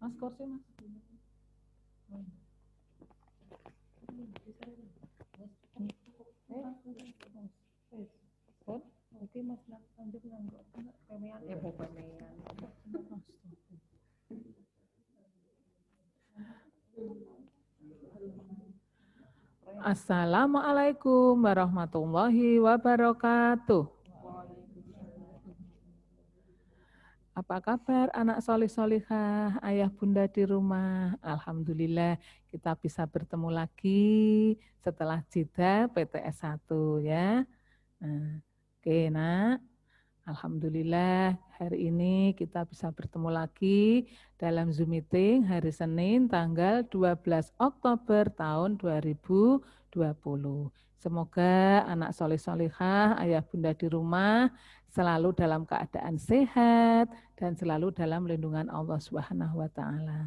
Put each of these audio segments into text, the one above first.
Mas kursi mas. Oke mas lanjut nanggo pemean pemean. Assalamualaikum warahmatullahi wabarakatuh. Apa kabar anak solih-solihah, ayah bunda di rumah? Alhamdulillah kita bisa bertemu lagi setelah jeda PTS 1 ya. Oke nak, alhamdulillah hari ini kita bisa bertemu lagi dalam Zoom meeting hari Senin tanggal 12 Oktober tahun 2020. Semoga anak soleh-solehah, ayah bunda di rumah selalu dalam keadaan sehat dan selalu dalam lindungan Allah Subhanahu wa taala.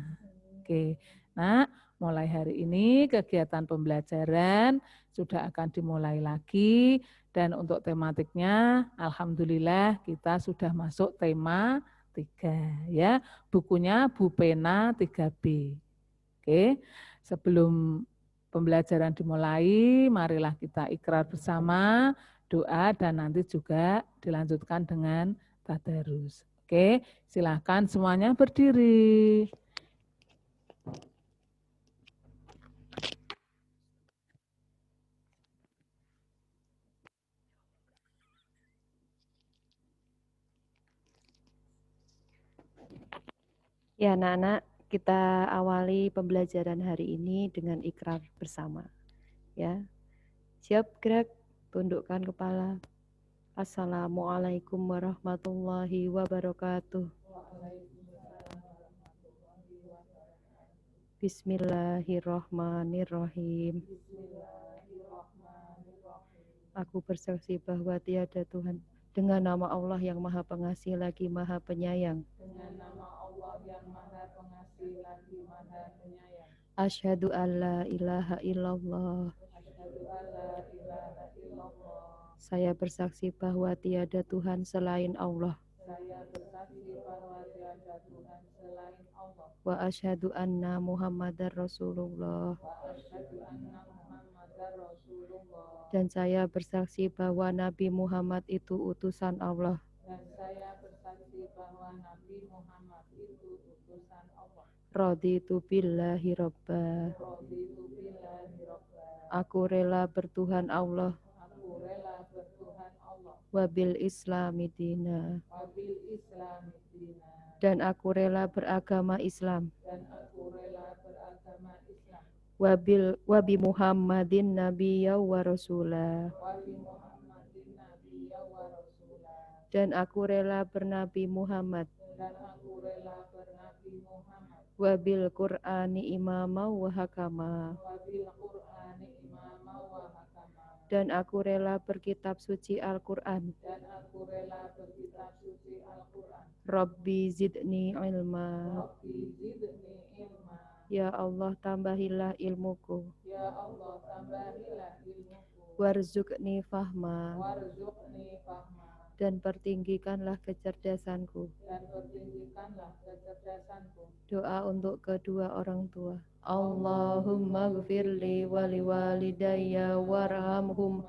Oke. Nah, mulai hari ini kegiatan pembelajaran sudah akan dimulai lagi dan untuk tematiknya alhamdulillah kita sudah masuk tema 3 ya. Bukunya Bu Pena 3B. Oke. Sebelum pembelajaran dimulai, marilah kita ikrar bersama, doa dan nanti juga dilanjutkan dengan tadarus. Oke, silakan semuanya berdiri. Ya anak-anak, kita awali pembelajaran hari ini dengan ikrar bersama. Ya, siap gerak, tundukkan kepala. Assalamualaikum warahmatullahi wabarakatuh. Bismillahirrahmanirrahim. Aku bersaksi bahwa tiada Tuhan dengan nama Allah yang Maha Pengasih lagi Maha Penyayang. Dengan nama Allah yang Maha Pengasih lagi Maha Penyayang. Asyhadu alla ilaha illallah. Asyhadu alla ilaha illallah. Saya bersaksi bahwa tiada Tuhan selain Allah. Saya bersaksi bahwa tiada Tuhan selain Allah. Wa asyhadu anna Muhammadar Rasulullah. Wa asyhadu anna Muhammadar Rasulullah. Dan saya bersaksi bahwa Nabi Muhammad itu utusan Allah. Dan saya bersaksi bahwa Nabi Muhammad itu utusan Allah. Raditu billahi robba. Raditu billahi robba. Aku rela bertuhan Allah. Aku rela bertuhan Allah. Wabil islami dina. Wabil islami dina. Dan aku rela beragama Islam. Dan aku rela beragama Islam. Wabi Muhammadin nabiyya wa rasulah. Wabi Muhammadin nabiyya wa rasulah. Dan aku rela bernabi Muhammad. Dan aku rela bernabi Muhammad. Wabil Qur'ani imama wa hakama. Wabil Qur'ani imama wa hakama. Dan aku rela berkitab suci Al-Qur'an. Dan aku rela berkitab suci Al-Qur'an. Rabbi zidni ilma. Rabbi zidni ilma. Ya Allah tambahilah ilmuku. Ya Allah tambahilah ilmuku. Warzuqni fahma. Warzuqni fahma. Dan pertinggikanlah kecerdasanku. Dan pertinggikanlah kecerdasanku. Doa untuk kedua orang tua. Allahumma gfirli wali walidayya warhamhum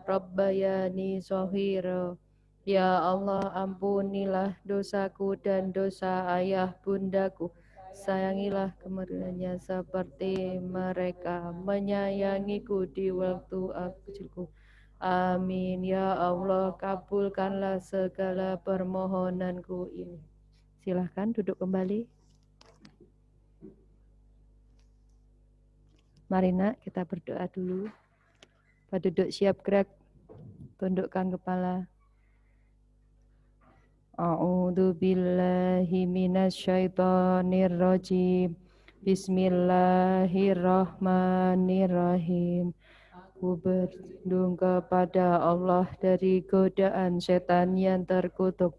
rabbayani shaghira. Ya Allah, ampunilah dosaku dan dosa ayah bundaku. Sayangilah kemerdekaannya seperti mereka menyayangiku di waktu aku kecilku. Amin. Ya Allah, kabulkanlah segala permohonanku ini. Silahkan duduk kembali. Mari nak, kita berdoa dulu. Pada duduk siap gerak, tundukkan kepala. A'udzu billahi minasyaitonir rajim. Bismillahirrahmanirrahim. Ku berlindung kepada Allah dari godaan setan yang terkutuk.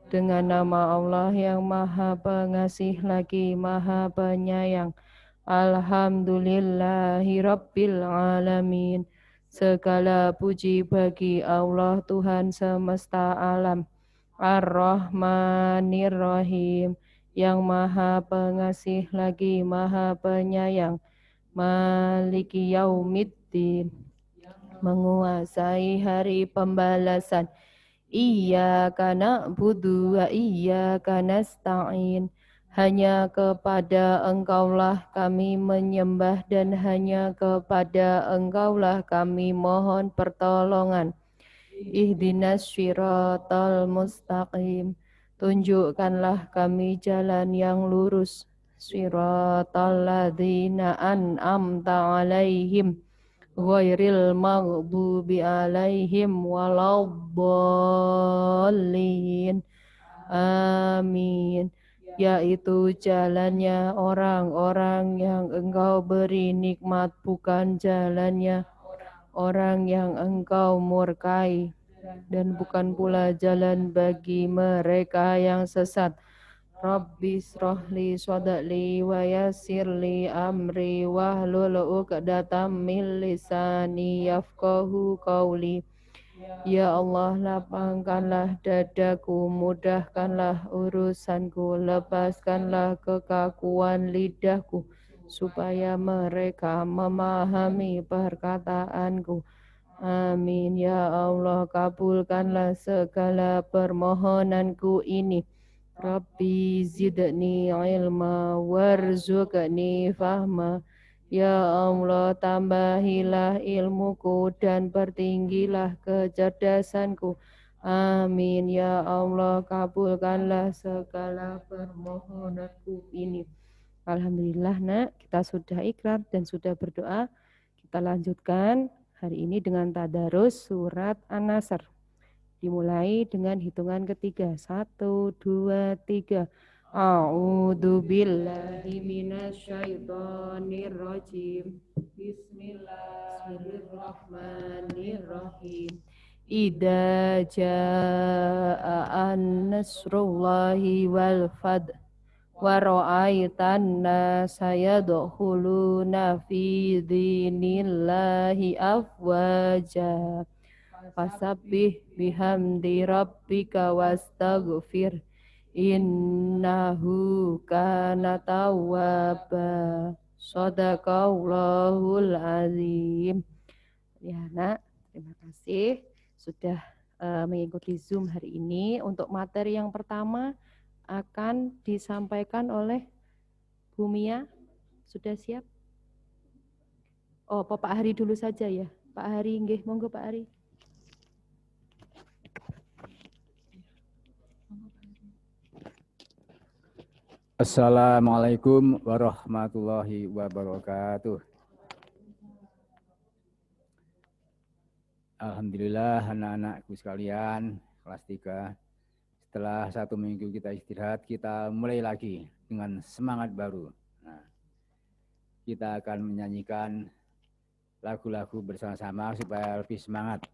Dengan nama Allah yang Maha Pengasih lagi Maha Penyayang. Alhamdulillahi Rabbil Alamin. Segala puji bagi Allah Tuhan semesta alam. Ar-Rahmanir Rahim. Yang Maha Pengasih lagi Maha Penyayang. Maliki Yaumiddin, menguasai hari pembalasan. Iyyaka na'budu wa iyyaka nasta'in. Hanya kepada Engkaulah kami menyembah dan hanya kepada Engkaulah kami mohon pertolongan. Ihdinas syiratal mustaqim. Tunjukkanlah kami jalan yang lurus. Syiratal ladzina an'amta alaihim ghairil maghdubi alaihim waladdallin. Amin. Yaitu jalannya orang-orang yang Engkau beri nikmat, bukan jalannya orang yang Engkau murkai, dan bukan pula jalan bagi mereka yang sesat. Rabbi srohli sodakli wa yassirli amri wahlul uqdatam min lisani yafqahu qawli. Ya Allah, lapangkanlah dadaku, mudahkanlah urusanku, lepaskanlah kekakuan lidahku, supaya mereka memahami perkataanku. Amin. Ya Allah, kabulkanlah segala permohonanku ini. Rabbi zidni ilma warzuqni fahma. Ya Allah, tambahilah ilmuku dan pertinggilah kecerdasanku. Amin. Ya Allah, kabulkanlah segala permohonanku ini. Alhamdulillah nak, kita sudah ikrar dan sudah berdoa. Kita lanjutkan hari ini dengan tadarus surat An-Nasr. Dimulai dengan hitungan ketiga. 1, 2, 3. A'udzu billahi minasyaitonir rajim. Bismillahirrahmanirrahim. Idza jaa an-nasrullahi wal fath wa ra'aitan nasa yadkhuluna fi dinillahi afwaja. Fasabbih bihamdi rabbika wastaghfir innahu kana tawwaba. Shadaqallahul azim. Ya nak, terima kasih sudah mengikuti Zoom hari ini. Untuk materi yang pertama akan disampaikan oleh Bu Mia. Sudah siap? Oh, Pak Hari dulu saja ya. Pak Hari, nggih, monggo Pak Hari. Assalamualaikum warahmatullahi wabarakatuh. Alhamdulillah anak-anakku sekalian, kelas 3. Setelah 1 minggu kita istirahat, kita mulai lagi dengan semangat baru. Nah, kita akan menyanyikan lagu-lagu bersama-sama supaya lebih semangat.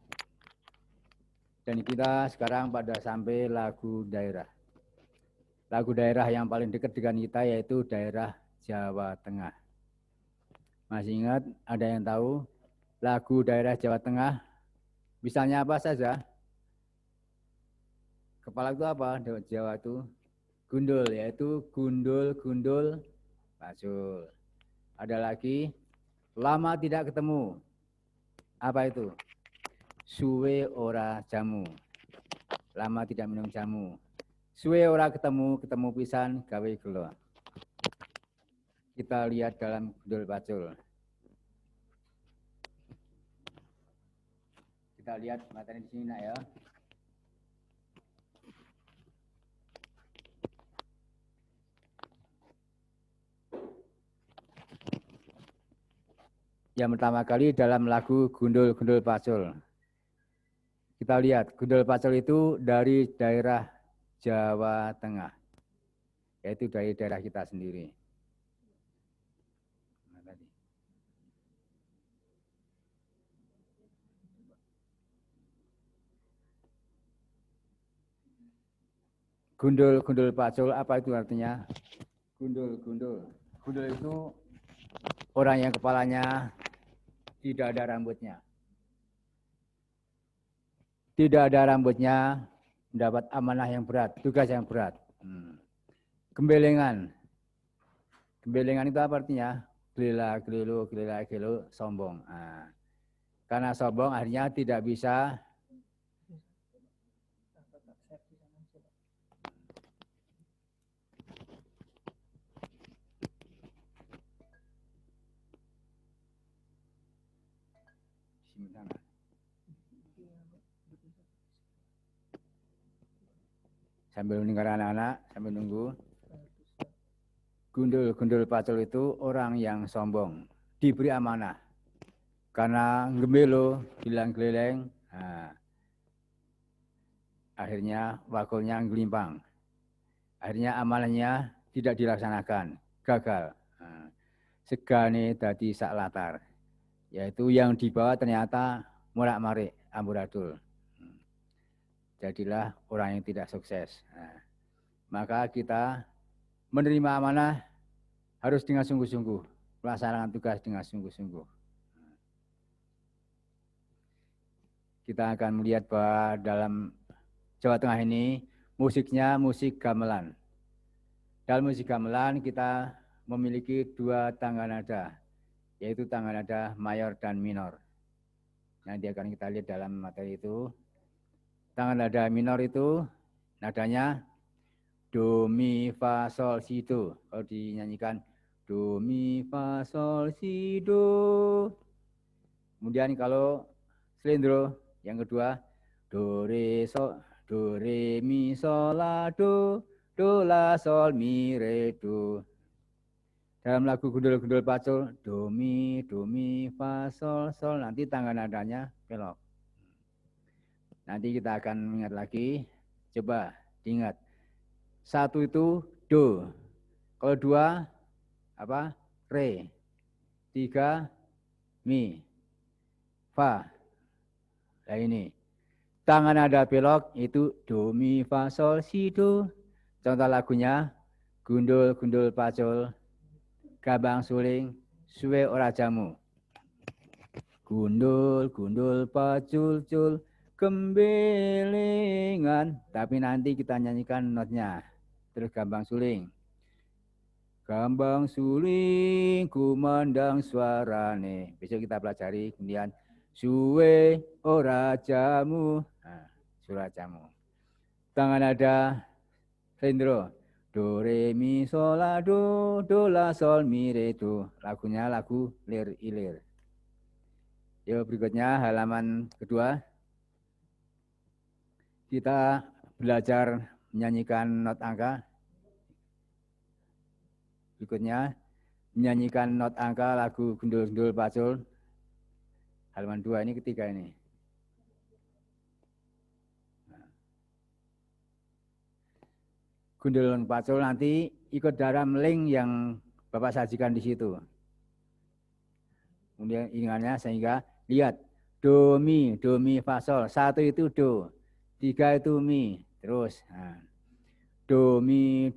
Dan kita sekarang pada sampai lagu daerah. Lagu daerah yang paling dekat dengan kita yaitu daerah Jawa Tengah. Masih ingat ada yang tahu lagu daerah Jawa Tengah? Misalnya apa saja? Kepala itu apa? Jawa itu gundul, yaitu gundul-gundul pacul. Ada lagi lama tidak ketemu. Apa itu? Suwe ora jamu. Lama tidak minum jamu. Suwe ora ketemu pisan gawe gelo. Kita lihat dalam gundul pacul. Kita lihat materi di sini nak ya. Yang pertama kali dalam lagu gundul-gundul pacul. Kita lihat gundul pacul itu dari daerah Jawa Tengah, yaitu dari daerah kita sendiri. Gundul, gundul pacul, apa itu artinya? Gundul, gundul. Gundul itu orang yang kepalanya tidak ada rambutnya. Tidak ada rambutnya, mendapat amanah yang berat, tugas yang berat. Gembelengan. Gembelengan itu apa artinya? Gelila, gelilu, gelila, gelilu, sombong. Nah, karena sombong akhirnya tidak bisa sambil mendengar anak-anak, sambil nunggu. Gundul pacul itu orang yang sombong, diberi amanah. Karena gembelo, bilang geleleng, nah, akhirnya wakulnya ngelimpang. Akhirnya amalnya tidak dilaksanakan, gagal. Nah, segane dadi sak latar. Yaitu yang dibawa ternyata morak-marik, amburadul. Jadilah orang yang tidak sukses. Nah, maka kita menerima amanah harus dengan sungguh-sungguh, melaksanakan tugas dengan sungguh-sungguh. Kita akan melihat bahwa dalam Jawa Tengah ini musiknya musik gamelan. Dalam musik gamelan kita memiliki dua tangga nada, yaitu tangga nada mayor dan minor. Nanti akan kita lihat dalam materi itu. Tangga nada minor itu nadanya do, mi, fa, sol, si, do. Kalau dinyanyikan do, mi, fa, sol, si, do. Kemudian kalau selendro yang kedua do, re, sol, do, re, mi, sol, la, do, la, sol, mi, re, do. Dalam lagu gundul-gundul pacul do, mi, fa, sol, sol. Nanti tangga nadanya belok. Nanti kita akan mengingat lagi. Coba diingat. Satu itu do. Kalau dua apa? Re. Tiga mi. Fa. Nah ini. Tangan nada belok itu do, mi, fa, sol, si, do. Contoh lagunya gundul pacul, gambang suling, suwe ora jamu. Gundul pacul cul, gembelengan. Tapi nanti kita nyanyikan notnya. Terus gambang suling. Gambang suling kumandang suarane. Besok kita pelajari. Kemudian suwe ora jamu. Nah, suara jamu. Tangan ada sendro. Do, re, mi, sol, la, do, la, sol, mi, re, do. Lagunya lagu lir ilir. Yuk berikutnya halaman kedua. Kita belajar menyanyikan not angka. Berikutnya menyanyikan not angka lagu gundul-gundul pacul. Halaman 2 ini ketiga ini. Gundul pacul nanti ikut dalam link yang Bapak sajikan di situ. Kemudian ingatnya sehingga lihat do, mi, fa, sol. 1 itu do, 3 itu mi. Terus nah. Do, mi,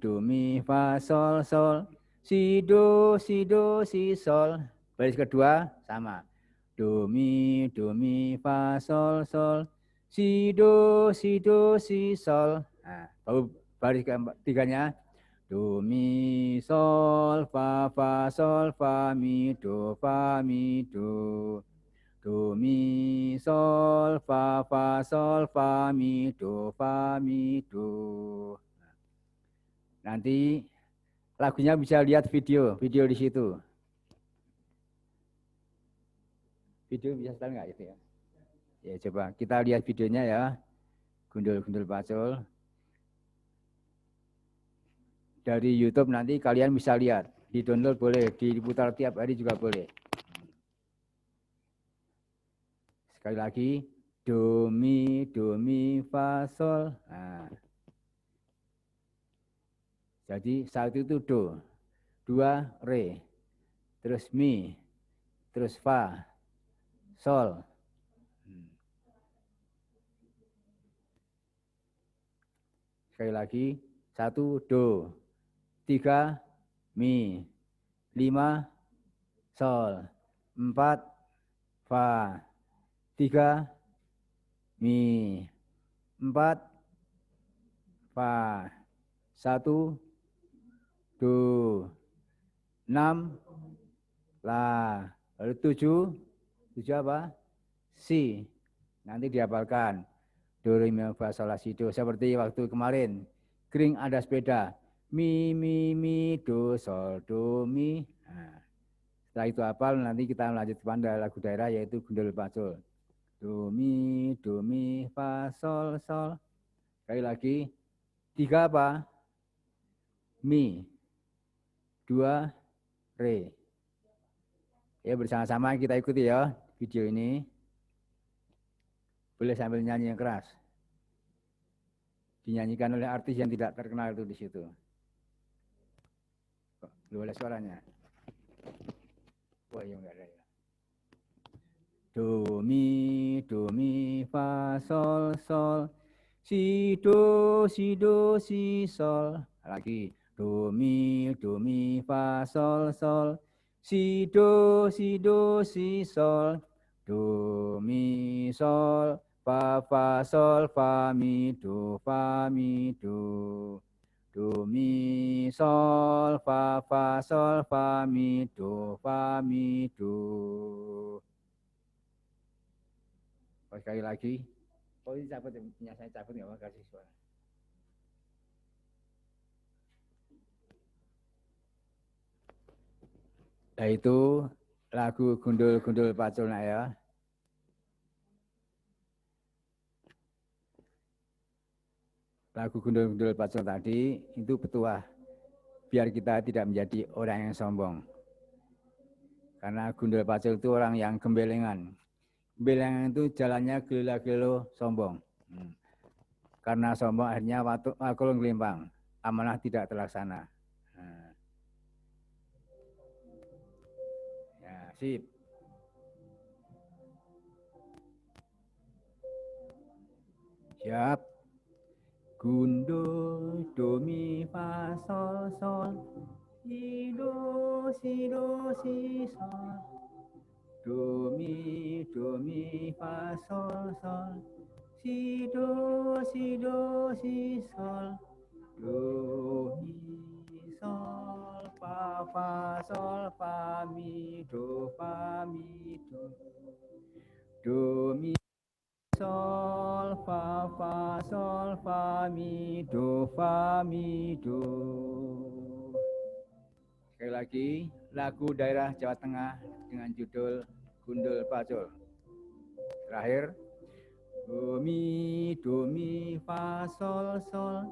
fa, sol, sol. Si, do, si, sol. Baris kedua sama. Do, mi, fa, sol, sol. Si, do, si, sol. Nah, baris ketiganya. Do, mi, sol, fa, sol, fa, mi, do, do, mi, sol, fa, sol, fa, mi, do, do. Nanti lagunya bisa lihat video di situ. Video bisa setel nggak itu ya? Ya coba kita lihat videonya ya. Gundul pacul. Dari YouTube nanti kalian bisa lihat. Di-download boleh, diputar tiap hari juga boleh. Sekali lagi, do, mi, fa, sol. Nah. Jadi 1 itu do, 2 re, terus mi, terus fa, sol. Sekali lagi, 1 do, 3 mi, 5 sol, 4 fa, 3 mi, 4 fa, 1 do, 6 la, lalu 7 apa? Si. Nanti dihafalkan. Do, re, mi, fa, sol, la, si, do. Seperti waktu kemarin. Kering ada sepeda. Mi, do, sol, do, mi. Nah, setelah itu hafal, nanti kita lanjut pada lagu daerah yaitu Gundul Pacul. Do, mi, fa, sol, sol. Sekali lagi. 3 apa? Mi. 2, re. Ya, bersama-sama kita ikuti ya video ini. Boleh sambil nyanyi yang keras. Dinyanyikan oleh artis yang tidak terkenal itu di situ. Boleh suaranya. Wah, ya enggak ada ya. Do, mi, fa, sol, sol. Si, do, si, sol. Lagi. Do, mi, fa, sol, sol. Si, do, si, sol. Do, mi, sol. Fa, sol, fa, mi, do, fa, mi, do. Do, mi, sol, fa, sol, fa, mi, do, fa, mi, do. Sekali lagi. Oh, ini cabut, punya saya cabut nggak mau kasih suara. Nah, itu lagu Gundul Pacul nak ya. Lagu Gundul Pacul tadi itu petuah biar kita tidak menjadi orang yang sombong. Karena Gundul Pacul itu orang yang gembelengan. Gembelengan itu jalannya gelo-gelo sombong. Karena sombong akhirnya wakul ngelimpang, amanah tidak terlaksana. Ya, sip. Siap. Gundul, do, mi, fa, sol, sol. Si, do, si, sol. Do, mi, fa, sol, sol. Si, do, si, sol. Do, mi, sol, fa, sol, fa, mi, do, fa, mi, do. Do, mi, sol, fa, sol, fa, mi, do, fa, mi, do. Sekali lagi, lagu daerah Jawa Tengah dengan judul Gundul Pacul. Terakhir, do, mi, fa, sol, sol.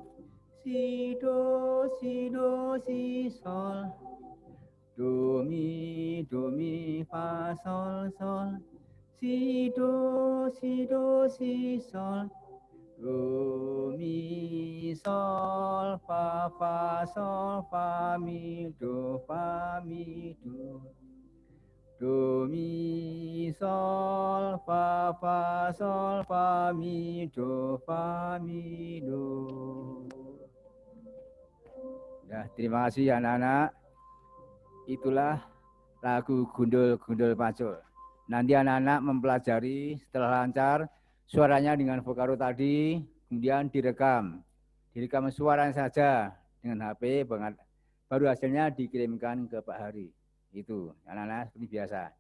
Si, do, si, sol. Do, mi, fa, sol, sol. Si, do, si, sol. Do, mi, sol, fa, sol, fa, mi, do, fa, mi, do. Do, mi, sol, fa, sol, fa, mi, do, fa, mi, do. Ya, terima kasih anak-anak. Itulah lagu Gundul Pacul. Nanti anak-anak mempelajari setelah lancar suaranya dengan vokaro tadi, kemudian direkam. Direkam suaranya saja dengan HP, baru hasilnya dikirimkan ke Pak Hari. Itu anak-anak seperti biasa.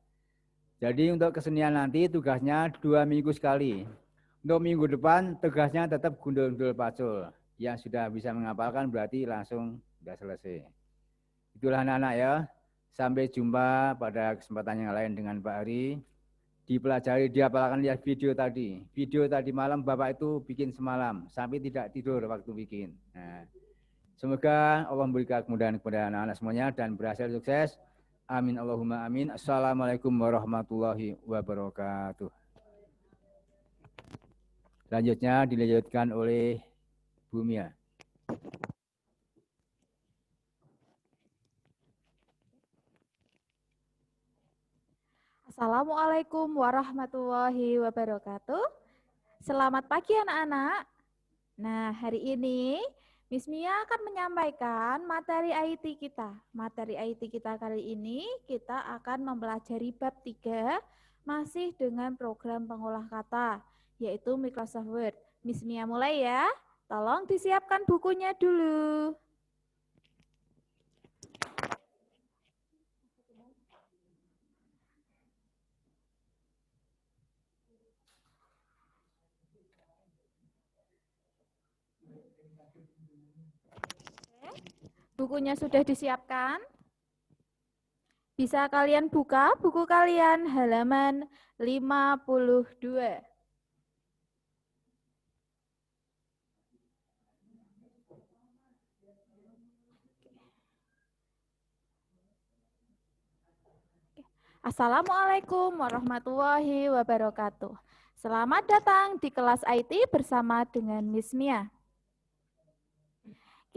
Jadi untuk kesenian nanti tugasnya 2 minggu sekali. Untuk minggu depan tugasnya tetap Gundul Pacul. Yang sudah bisa menghafalkan berarti langsung sudah selesai. Itulah anak-anak ya. Sampai jumpa pada kesempatan yang lain dengan Pak Hari. Dipelajari, dihafalkan, lihat video tadi. Video tadi malam Bapak itu bikin semalam. Sampai tidak tidur waktu bikin. Nah, semoga Allah memberikan kemudahan kepada anak-anak semuanya dan berhasil sukses. Amin Allahumma amin. Assalamualaikum warahmatullahi wabarakatuh. Selanjutnya dilanjutkan oleh Bu Mia. Assalamualaikum warahmatullahi wabarakatuh. Selamat pagi anak-anak. Nah, hari ini Miss Mia akan menyampaikan materi IT kita. Materi IT kita kali ini kita akan mempelajari bab 3 masih dengan program pengolah kata, yaitu Microsoft Word. Miss Mia mulai ya. Tolong disiapkan bukunya dulu. Bukunya sudah disiapkan? Bisa kalian buka buku kalian halaman 52. Assalamualaikum warahmatullahi wabarakatuh. Selamat datang di kelas IT bersama dengan Miss Mia.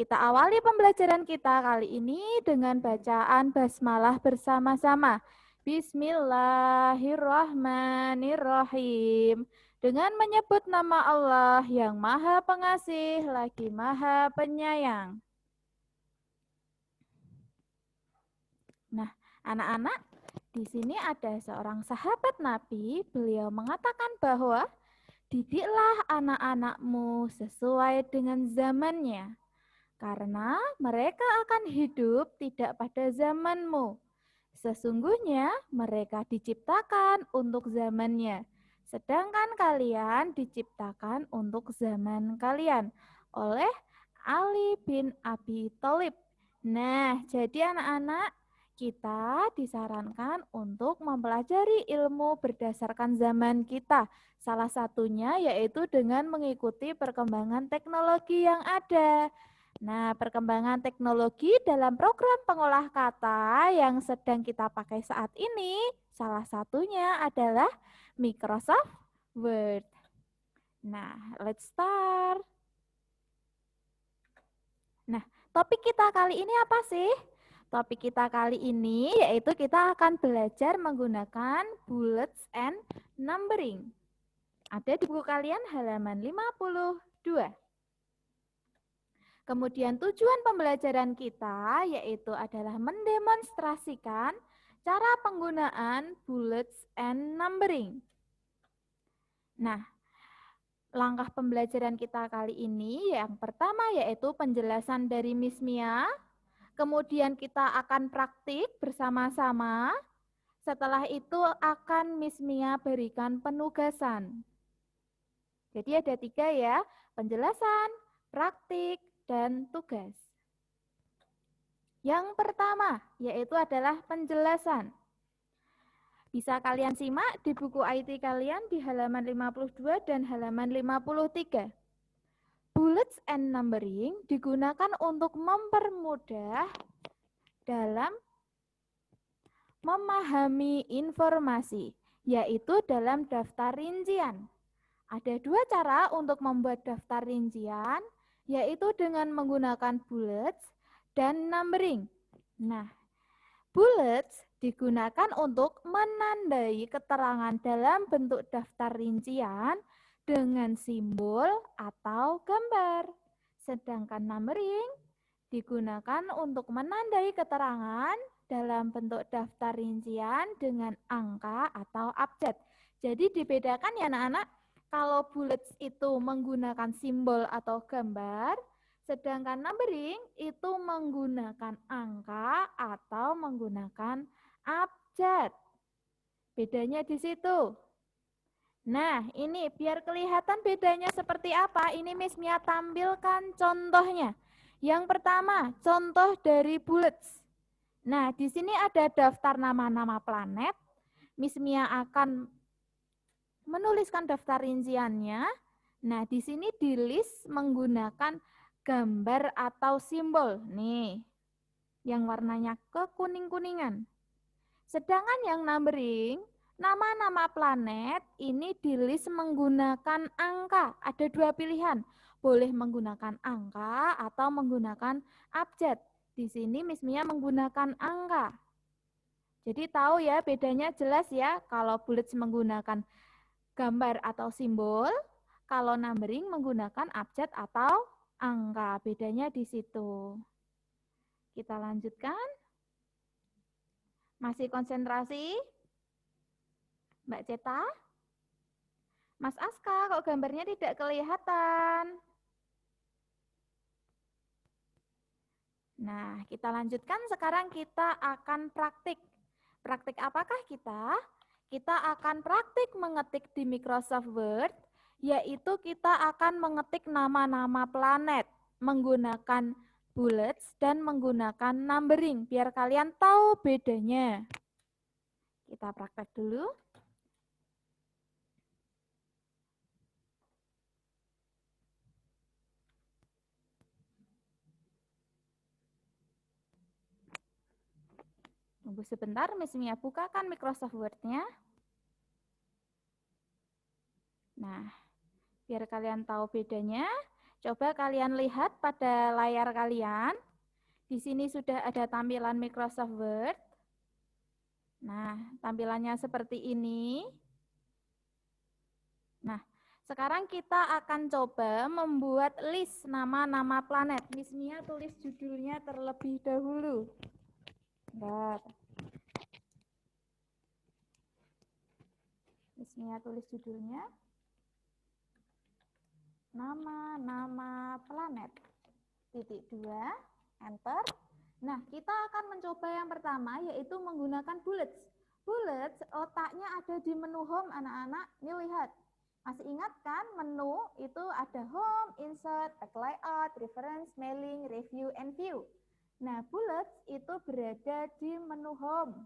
Kita awali pembelajaran kita kali ini dengan bacaan basmalah bersama-sama. Bismillahirrahmanirrahim. Dengan menyebut nama Allah yang Maha Pengasih lagi Maha Penyayang. Nah, anak-anak, di sini ada seorang sahabat Nabi. Beliau mengatakan bahwa didiklah anak-anakmu sesuai dengan zamannya, karena mereka akan hidup tidak pada zamanmu. Sesungguhnya mereka diciptakan untuk zamannya, sedangkan kalian diciptakan untuk zaman kalian. Oleh Ali bin Abi Thalib. Nah, jadi anak-anak, kita disarankan untuk mempelajari ilmu berdasarkan zaman kita. Salah satunya yaitu dengan mengikuti perkembangan teknologi yang ada. Nah, perkembangan teknologi dalam program pengolah kata yang sedang kita pakai saat ini, salah satunya adalah Microsoft Word. Nah, let's start. Nah, topik kita kali ini apa sih? Topik kita kali ini yaitu kita akan belajar menggunakan bullets and numbering. Ada di buku kalian halaman 52. Kemudian tujuan pembelajaran kita yaitu adalah mendemonstrasikan cara penggunaan bullets and numbering. Nah, langkah pembelajaran kita kali ini yang pertama yaitu penjelasan dari Miss Mia. Kemudian kita akan praktik bersama-sama. Setelah itu akan Miss Mia berikan penugasan. Jadi ada 3 ya, penjelasan, praktik, dan tugas. Yang pertama yaitu adalah penjelasan. Bisa kalian simak di buku IT kalian di halaman 52 dan halaman 53. Bullets and numbering digunakan untuk mempermudah dalam memahami informasi, yaitu dalam daftar rincian. Ada 2 cara untuk membuat daftar rincian, yaitu dengan menggunakan bullets dan numbering. Nah, bullets digunakan untuk menandai keterangan dalam bentuk daftar rincian dengan simbol atau gambar. Sedangkan numbering digunakan untuk menandai keterangan dalam bentuk daftar rincian dengan angka atau abjad. Jadi dibedakan ya anak-anak. Kalau bullets itu menggunakan simbol atau gambar, sedangkan numbering itu menggunakan angka atau menggunakan abjad. Bedanya di situ. Nah, ini biar kelihatan bedanya seperti apa, ini Miss Mia tampilkan contohnya. Yang pertama, contoh dari bullets. Nah, di sini ada daftar nama-nama planet. Miss Mia akan menuliskan daftar rinciannya. Nah, di sini di list menggunakan gambar atau simbol. Nih, yang warnanya kekuning-kuningan. Sedangkan yang numbering, nama-nama planet ini di list menggunakan angka. Ada 2 pilihan, boleh menggunakan angka atau menggunakan abjad. Di sini Miss Mia menggunakan angka. Jadi tahu ya bedanya jelas ya, kalau bullets menggunakan gambar atau simbol, kalau numbering menggunakan abjad atau angka. Bedanya di situ. Kita lanjutkan. Masih konsentrasi? Mbak Ceta? Mas Aska, kok gambarnya tidak kelihatan? Nah, kita lanjutkan. Sekarang kita akan praktik. Praktik apakah kita? Kita akan praktik mengetik di Microsoft Word, yaitu kita akan mengetik nama-nama planet menggunakan bullets dan menggunakan numbering, biar kalian tahu bedanya. Kita praktek dulu. Tunggu sebentar, Miss Mia bukakan Microsoft Word-nya. Nah, biar kalian tahu bedanya, coba kalian lihat pada layar kalian. Di sini sudah ada tampilan Microsoft Word. Nah, tampilannya seperti ini. Nah, sekarang kita akan coba membuat list nama-nama planet. Miss Mia tulis judulnya terlebih dahulu. Bentar. Miss Mia tulis judulnya. Nama-nama planet. Titik 2, enter. Nah, kita akan mencoba yang pertama, yaitu menggunakan bullets. Bullets letaknya ada di menu home, anak-anak. Ini lihat. Masih ingat kan menu itu ada home, insert, back layout, reference, mailing, review, and view. Nah, bullets itu berada di menu home.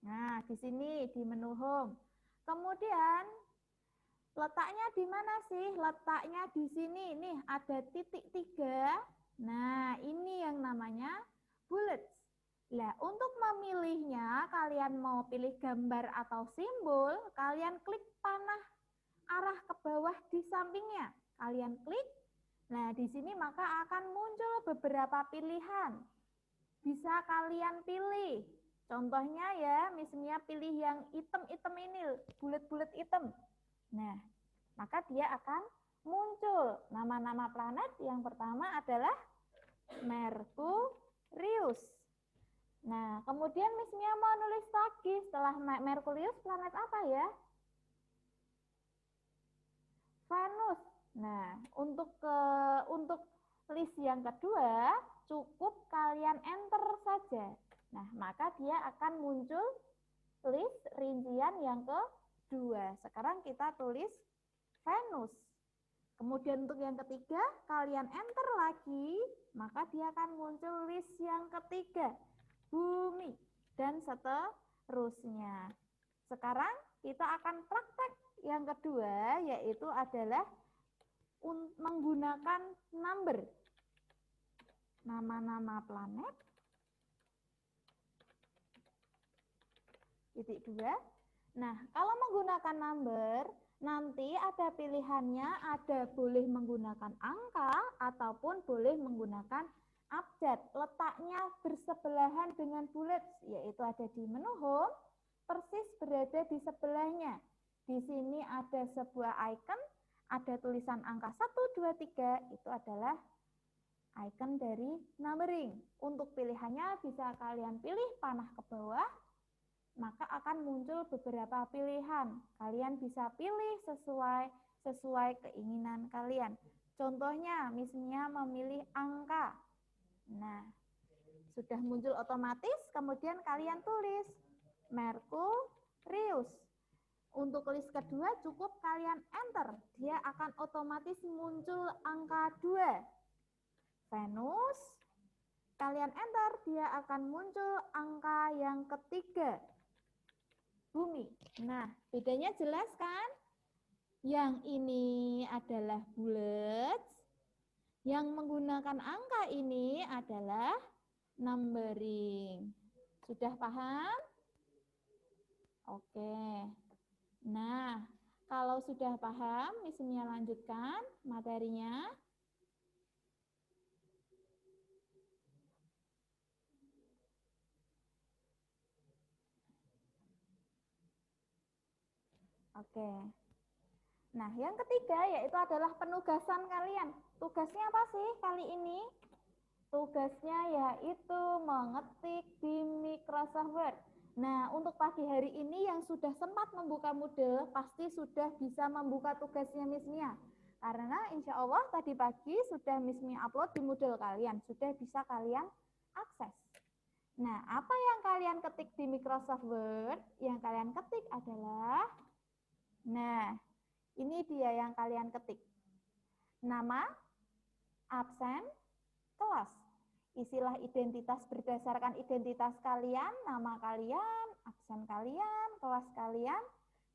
Nah, di sini di menu home. Kemudian letaknya di mana sih? Letaknya di sini. Nih, ada titik 3. Nah, ini yang namanya bullets. Nah, untuk memilihnya, kalian mau pilih gambar atau simbol, kalian klik panah arah ke bawah di sampingnya. Kalian klik. Nah, di sini maka akan muncul beberapa pilihan. Bisa kalian pilih. Contohnya ya, misalnya pilih yang hitam-hitam ini, bulat-bulat hitam. Nah, maka dia akan muncul nama-nama planet. Yang pertama adalah Merkurius. Nah, kemudian Miss Mia mau nulis lagi setelah Merkurius planet apa ya? Venus. Nah, untuk list yang kedua cukup kalian enter saja. Nah, maka dia akan muncul list rincian yang kedua. Sekarang kita tulis Venus. Kemudian untuk yang ketiga, kalian enter lagi, maka dia akan muncul list yang ketiga, Bumi, dan seterusnya. Sekarang kita akan praktek yang kedua, yaitu adalah menggunakan number. Nama-nama planet. Titik 2. Nah, kalau menggunakan number, nanti ada pilihannya, ada boleh menggunakan angka ataupun boleh menggunakan abjad. Letaknya bersebelahan dengan bullets, yaitu ada di menu home, persis berada di sebelahnya. Di sini ada sebuah icon, ada tulisan angka 1, 2, 3, itu adalah icon dari numbering. Untuk pilihannya bisa kalian pilih panah ke bawah, maka akan muncul beberapa pilihan. Kalian bisa pilih sesuai keinginan kalian. Contohnya, misalnya memilih angka. Nah, sudah muncul otomatis, kemudian kalian tulis Merkurius. Untuk list kedua cukup kalian enter. Dia akan otomatis muncul angka 2. Venus, kalian enter, dia akan muncul angka yang ketiga. Bumi. Nah, bedanya jelas kan? Yang ini adalah bullets. Yang menggunakan angka ini adalah numbering. Sudah paham? Oke. Nah, kalau sudah paham, misalnya lanjutkan materinya. Oke. Nah, yang ketiga yaitu adalah penugasan kalian. Tugasnya apa sih kali ini? Tugasnya yaitu mengetik di Microsoft Word. Nah, untuk pagi hari ini yang sudah sempat membuka Moodle, pasti sudah bisa membuka tugasnya Miss Mia. Karena insya Allah tadi pagi sudah Miss Mia upload di Moodle kalian, sudah bisa kalian akses. Nah, apa yang kalian ketik di Microsoft Word? Yang kalian ketik adalah, nah, ini dia yang kalian ketik. Nama, absen, kelas. Isilah identitas berdasarkan identitas kalian, nama kalian, absen kalian, kelas kalian.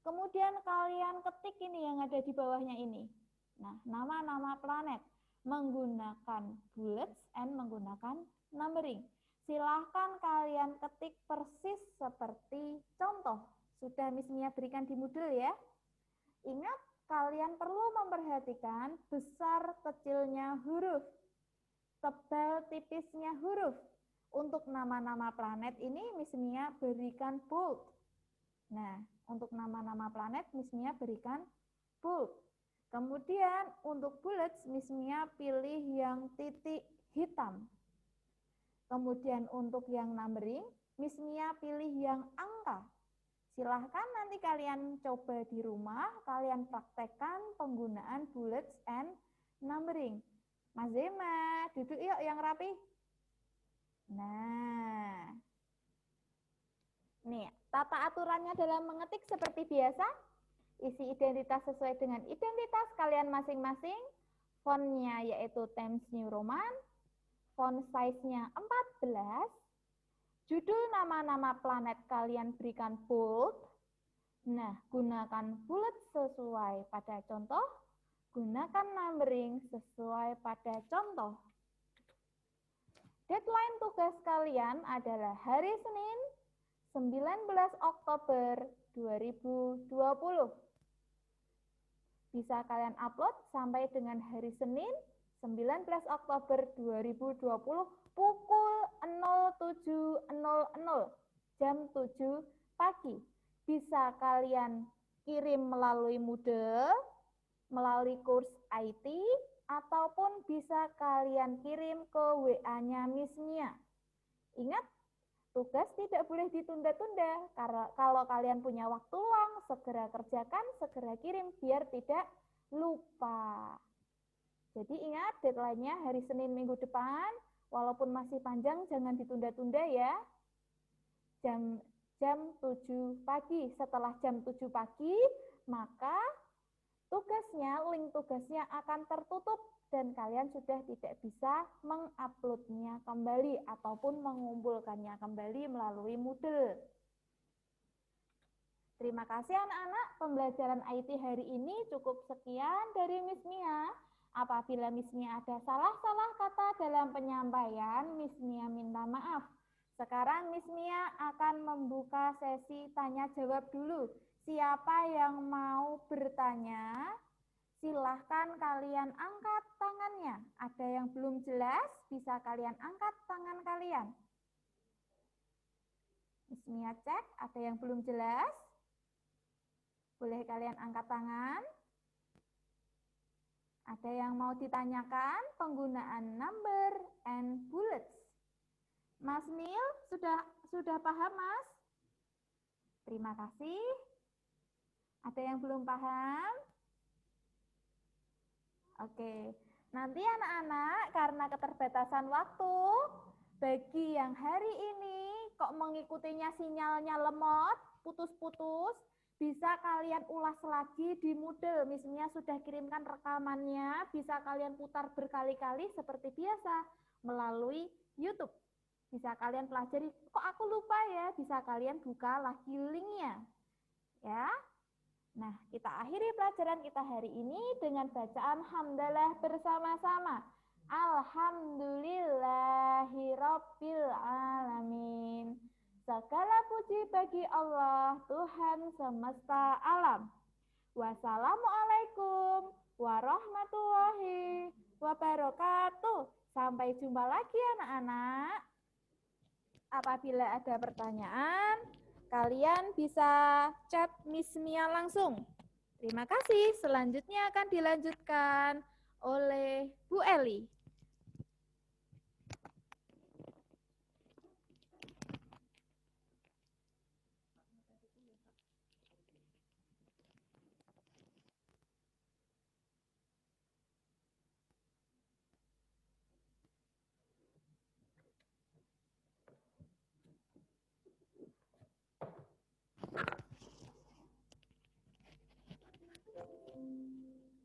Kemudian kalian ketik ini yang ada di bawahnya ini. Nah, nama-nama planet menggunakan bullets and menggunakan numbering. Silahkan kalian ketik persis seperti contoh. Sudah Miss Mia berikan di Moodle ya. Ingat, kalian perlu memperhatikan besar kecilnya huruf, tebal tipisnya huruf. Untuk nama-nama planet ini Miss Mia berikan bold. Nah, untuk nama-nama planet Miss Mia berikan bold. Kemudian untuk bullets Miss Mia pilih yang titik hitam. Kemudian untuk yang numbering Miss Mia pilih yang angka. Silahkan nanti kalian coba di rumah, kalian praktekkan penggunaan bullets and numbering. Mas Zema, duduk yuk yang rapi. Nah, nih, tata aturannya dalam mengetik seperti biasa. Isi identitas sesuai dengan identitas kalian masing-masing. Fontnya yaitu Times New Roman. Font size-nya 14. Judul nama-nama planet kalian berikan bold. Nah, gunakan bullet sesuai pada contoh. Gunakan numbering sesuai pada contoh. Deadline tugas kalian adalah hari Senin 19 Oktober 2020. Bisa kalian upload sampai dengan hari Senin 19 Oktober 2020 pukul 07.00 jam 7 pagi. Bisa kalian kirim melalui Moodle, melalui kurs IT, ataupun bisa kalian kirim ke WA-nya Miss Mia. Ingat, tugas tidak boleh ditunda-tunda. Karena kalau kalian punya waktu luang, segera kerjakan, segera kirim biar tidak lupa. Jadi ingat, deadline-nya hari Senin minggu depan. Walaupun masih panjang, jangan ditunda-tunda ya. Jam 7 pagi. Setelah jam 7 pagi, maka link tugasnya akan tertutup dan kalian sudah tidak bisa menguploadnya kembali ataupun mengumpulkannya kembali melalui Moodle. Terima kasih anak-anak, pembelajaran IT hari ini cukup sekian dari Miss Mia. Apabila Miss Mia ada salah-salah kata dalam penyampaian, Miss Mia minta maaf. Sekarang Miss Mia akan membuka sesi tanya jawab dulu. Siapa yang mau bertanya? Silahkan kalian angkat tangannya. Ada yang belum jelas, bisa kalian angkat tangan kalian. Miss Mia cek, ada yang belum jelas? Boleh kalian angkat tangan. Ada yang mau ditanyakan penggunaan number and bullets. Mas Nil, sudah paham, Mas? Terima kasih. Ada yang belum paham? Oke, nanti anak-anak karena keterbatasan waktu, bagi yang hari ini kok mengikutinya sinyalnya lemot, putus-putus, bisa kalian ulas lagi di Moodle. Miss Mia sudah kirimkan rekamannya, bisa kalian putar berkali-kali seperti biasa melalui YouTube. Bisa kalian pelajari, kok aku lupa ya, bisa kalian buka lagi linknya. Ya. Nah, kita akhiri pelajaran kita hari ini dengan bacaan hamdalah bersama-sama. Alhamdulillahirabbil alamin. Segala puji bagi Allah, Tuhan semesta alam. Wassalamualaikum warahmatullahi wabarakatuh. Sampai jumpa lagi anak-anak. Apabila ada pertanyaan, kalian bisa chat Miss Mia langsung. Terima kasih. Selanjutnya akan dilanjutkan oleh Bu Eli.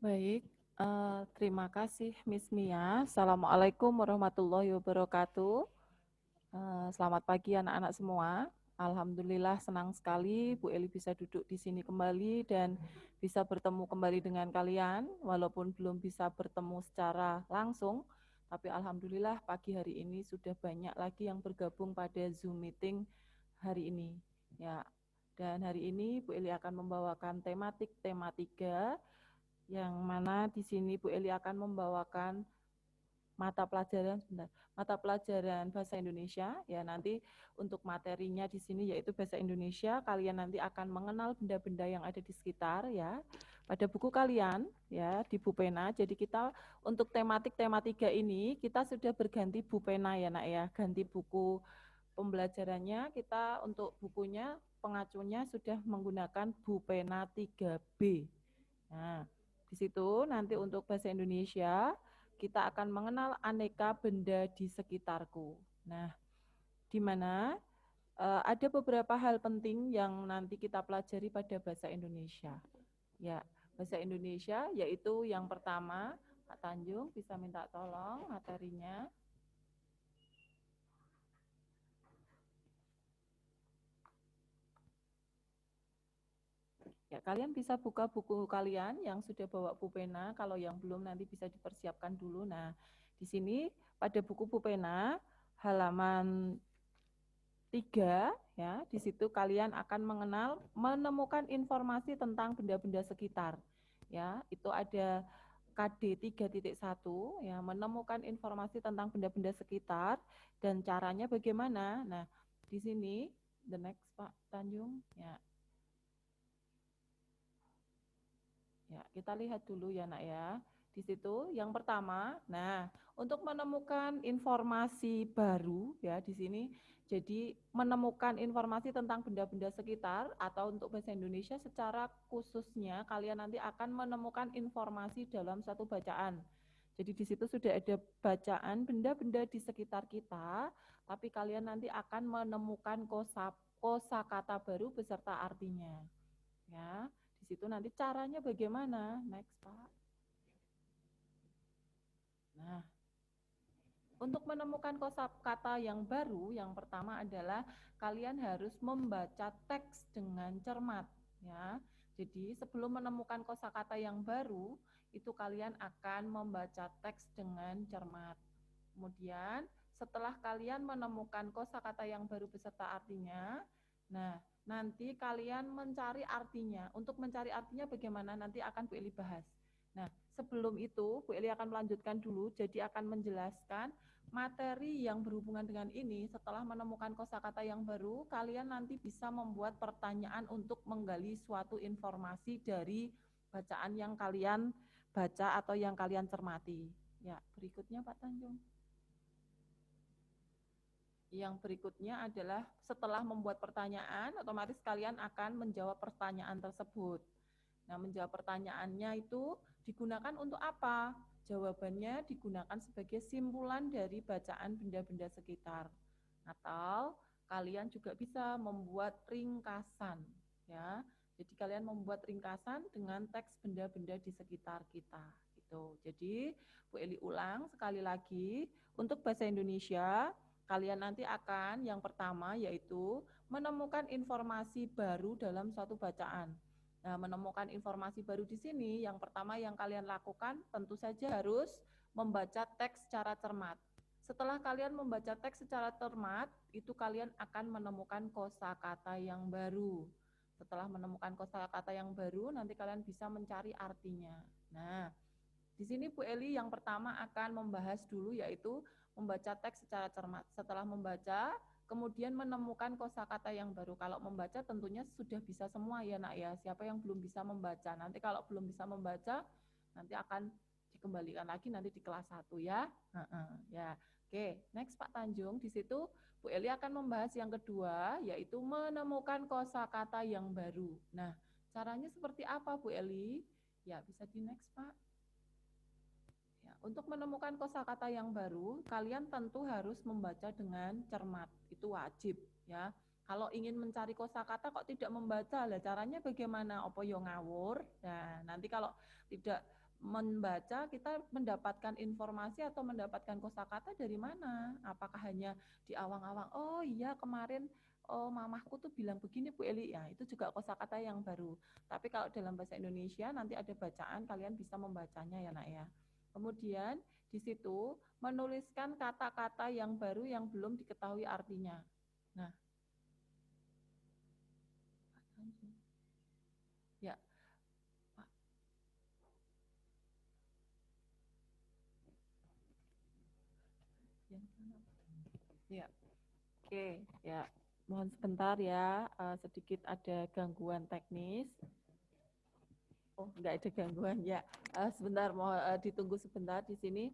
Baik, terima kasih Miss Mia. Assalamualaikum warahmatullahi wabarakatuh. Selamat pagi anak-anak semua. Alhamdulillah senang sekali Bu Eli bisa duduk di sini kembali dan bisa bertemu kembali dengan kalian. Walaupun belum bisa bertemu secara langsung, tapi alhamdulillah pagi hari ini sudah banyak lagi yang bergabung pada Zoom meeting hari ini. Ya, dan hari ini Bu Eli akan membawakan tema 3 yang mana di sini Bu Eli akan membawakan mata pelajaran bahasa Indonesia. Ya, nanti untuk materinya di sini yaitu bahasa Indonesia, kalian nanti akan mengenal benda-benda yang ada di sekitar ya. Pada buku kalian ya di Bupena. Jadi kita untuk tema 3 ini kita sudah berganti Bupena ya Nak ya, ganti buku pembelajarannya. Kita untuk bukunya pengacunya sudah menggunakan Bupena 3B. Nah, di situ nanti untuk bahasa Indonesia kita akan mengenal aneka benda di sekitarku. Nah, di mana ada beberapa hal penting yang nanti kita pelajari pada bahasa Indonesia. Ya, bahasa Indonesia yaitu yang pertama, Pak Tanjung bisa minta tolong materinya. Ya, kalian bisa buka buku kalian yang sudah bawa pulpena, kalau yang belum nanti bisa dipersiapkan dulu. Nah, di sini pada buku pulpena halaman 3 ya, di situ kalian akan menemukan informasi tentang benda-benda sekitar. Ya, itu ada KD 3.1 ya, menemukan informasi tentang benda-benda sekitar dan caranya bagaimana. Nah, di sini the next Pak Tanjung ya. Ya, kita lihat dulu ya Nak ya. Di situ yang pertama, nah untuk menemukan informasi baru ya di sini, jadi menemukan informasi tentang benda-benda sekitar atau untuk bahasa Indonesia secara khususnya kalian nanti akan menemukan informasi dalam satu bacaan. Jadi di situ sudah ada bacaan benda-benda di sekitar kita, tapi kalian nanti akan menemukan kosakata baru beserta artinya. Ya. Di situ nanti caranya bagaimana? Next, Pak. Nah, untuk menemukan kosakata yang baru, yang pertama adalah kalian harus membaca teks dengan cermat, ya. Jadi sebelum menemukan kosakata yang baru, itu kalian akan membaca teks dengan cermat. Kemudian setelah kalian menemukan kosakata yang baru beserta artinya, nah nanti kalian mencari artinya. Untuk mencari artinya bagaimana nanti akan Bu Eli bahas. Nah, sebelum itu Bu Eli akan melanjutkan dulu, jadi akan menjelaskan materi yang berhubungan dengan ini. Setelah menemukan kosakata yang baru, kalian nanti bisa membuat pertanyaan untuk menggali suatu informasi dari bacaan yang kalian baca atau yang kalian cermati. Ya, berikutnya Pak Tanjung. Yang berikutnya adalah setelah membuat pertanyaan, otomatis kalian akan menjawab pertanyaan tersebut. Nah, menjawab pertanyaannya itu digunakan untuk apa? Jawabannya digunakan sebagai simpulan dari bacaan benda-benda sekitar. Atau kalian juga bisa membuat ringkasan, ya. Jadi kalian membuat ringkasan dengan teks benda-benda di sekitar kita. Gitu. Jadi Bu Eli ulang sekali lagi, untuk bahasa Indonesia kalian nanti akan yang pertama yaitu menemukan informasi baru dalam suatu bacaan. Nah, menemukan informasi baru di sini, yang pertama yang kalian lakukan tentu saja harus membaca teks secara cermat. Setelah kalian membaca teks secara cermat, itu kalian akan menemukan kosakata yang baru. Setelah menemukan kosakata yang baru, nanti kalian bisa mencari artinya. Nah, di sini Bu Eli yang pertama akan membahas dulu yaitu membaca teks secara cermat. Setelah membaca, kemudian menemukan kosakata yang baru. Kalau membaca tentunya sudah bisa semua ya nak ya. Siapa yang belum bisa membaca? Nanti kalau belum bisa membaca, nanti akan dikembalikan lagi nanti di kelas 1 ya. Ya. Oke, next Pak Tanjung. Di situ Bu Eli akan membahas yang kedua, yaitu menemukan kosakata yang baru. Nah, caranya seperti apa Bu Eli? Ya, bisa di next Pak. Ya, untuk menemukan kosakata yang baru, kalian tentu harus membaca dengan cermat. Itu wajib ya. Kalau ingin mencari kosakata kok tidak membaca, lah caranya bagaimana? Apa yo ngawur? Nah, nanti kalau tidak membaca, kita mendapatkan informasi atau mendapatkan kosakata dari mana? Apakah hanya di awang-awang? Oh iya kemarin oh mamahku tuh bilang begini Bu Eli, ya itu juga kosakata yang baru. Tapi kalau dalam bahasa Indonesia nanti ada bacaan, kalian bisa membacanya ya nak ya. Kemudian di situ menuliskan kata-kata yang baru yang belum diketahui artinya. Nah, ya, Pak. Ya, oke, ya. Mohon sebentar ya, sedikit ada gangguan teknis. Oh, enggak ada gangguan ya. Sebentar, mau ditunggu sebentar di sini.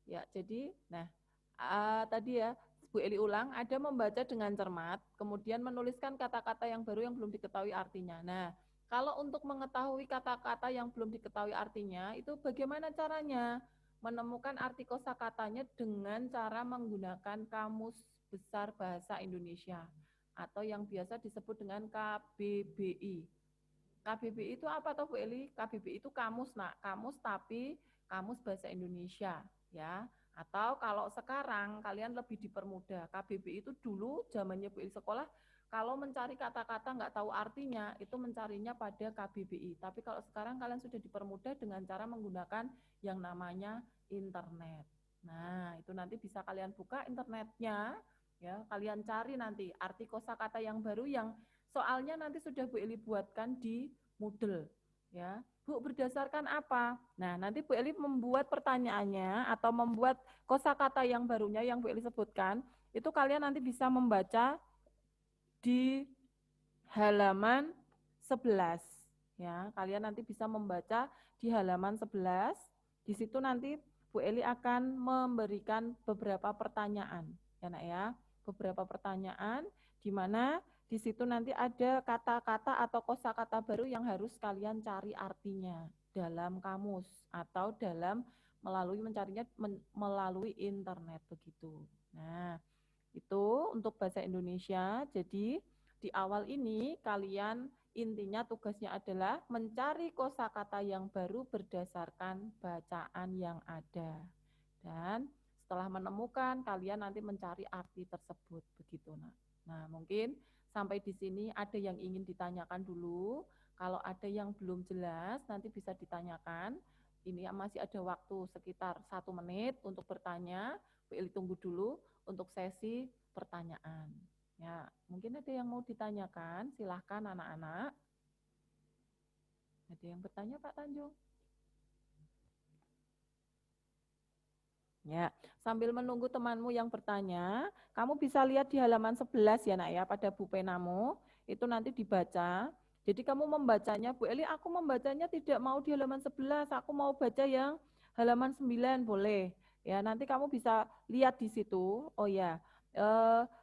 Ya, jadi, nah, tadi ya, Bu Eli ulang, ada membaca dengan cermat, kemudian menuliskan kata-kata yang baru yang belum diketahui artinya. Nah, kalau untuk mengetahui kata-kata yang belum diketahui artinya, itu bagaimana caranya? Menemukan arti kosakatanya dengan cara menggunakan Kamus Besar Bahasa Indonesia atau yang biasa disebut dengan KBBI. KBBI itu apa toh Bu Eli? KBBI itu kamus nak, kamus tapi kamus bahasa Indonesia ya. Atau kalau sekarang kalian lebih dipermudah, KBBI itu dulu zamannya Bu Eli sekolah, kalau mencari kata-kata nggak tahu artinya, itu mencarinya pada KBBI. Tapi kalau sekarang kalian sudah dipermudah dengan cara menggunakan yang namanya internet. Nah, itu nanti bisa kalian buka internetnya, ya, kalian cari nanti arti kosakata yang baru yang soalnya nanti sudah Bu Eli buatkan di Moodle, ya. Bu, berdasarkan apa? Nah, nanti Bu Eli membuat pertanyaannya atau membuat kosakata yang barunya yang Bu Eli sebutkan, itu kalian nanti bisa membaca di halaman 11. Ya, kalian nanti bisa membaca di halaman 11. Di situ nanti Bu Eli akan memberikan beberapa pertanyaan, ya Nak ya. Beberapa pertanyaan di mana di situ nanti ada kata-kata atau kosakata baru yang harus kalian cari artinya dalam kamus atau dalam melalui mencarinya melalui internet begitu. Nah, itu untuk bahasa Indonesia. Jadi di awal ini kalian intinya tugasnya adalah mencari kosakata yang baru berdasarkan bacaan yang ada. Dan setelah menemukan, kalian nanti mencari arti tersebut begitu, Nak. Nah, mungkin sampai di sini ada yang ingin ditanyakan dulu. Kalau ada yang belum jelas, nanti bisa ditanyakan. Ini masih ada waktu sekitar 1 menit untuk bertanya. Bu Eli tunggu dulu untuk sesi pertanyaan. Ya, mungkin ada yang mau ditanyakan, silahkan anak-anak. Ada yang bertanya Pak Tanjung? Ya, sambil menunggu temanmu yang bertanya, kamu bisa lihat di halaman 11 ya nak ya, pada bupenamu, itu nanti dibaca. Jadi kamu membacanya, Bu Eli aku membacanya tidak mau di halaman 11, aku mau baca yang halaman 9 boleh. Ya, nanti kamu bisa lihat di situ. Oh ya,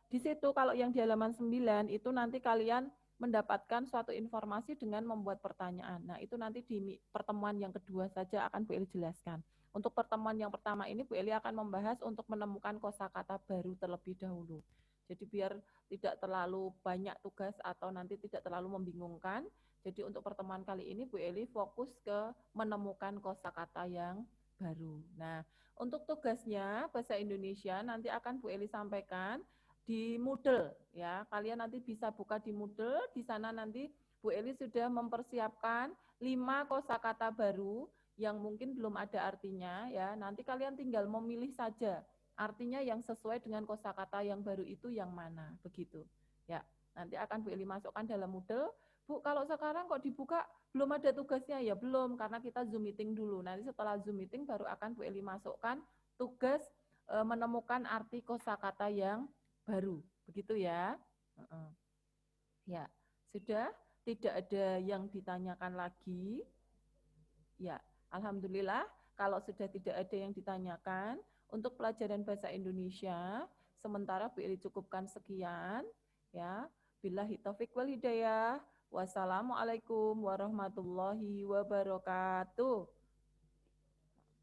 di situ kalau yang di halaman 9 itu nanti kalian mendapatkan suatu informasi dengan membuat pertanyaan. Nah, itu nanti di pertemuan yang kedua saja akan Bu Eli jelaskan. Untuk pertemuan yang pertama ini Bu Eli akan membahas untuk menemukan kosakata baru terlebih dahulu. Jadi biar tidak terlalu banyak tugas atau nanti tidak terlalu membingungkan. Jadi untuk pertemuan kali ini Bu Eli fokus ke menemukan kosakata yang baru. Nah, untuk tugasnya bahasa Indonesia nanti akan Bu Eli sampaikan di Moodle ya. Kalian nanti bisa buka di Moodle, di sana nanti Bu Eli sudah mempersiapkan 5 kosakata baru yang mungkin belum ada artinya ya. Nanti kalian tinggal memilih saja artinya yang sesuai dengan kosakata yang baru itu yang mana, begitu. Ya, nanti akan Bu Eli masukkan dalam Moodle. Bu, kalau sekarang kok dibuka belum ada tugasnya ya belum karena kita Zoom meeting dulu. Nanti setelah Zoom meeting baru akan Bu Eli masukkan tugas menemukan arti kosakata yang baru. Begitu ya. Ya, sudah tidak ada yang ditanyakan lagi. Ya, alhamdulillah kalau sudah tidak ada yang ditanyakan untuk pelajaran bahasa Indonesia sementara Bu Eli cukupkan sekian ya. Billahi taufik wal hidayah. Wassalamualaikum warahmatullahi wabarakatuh.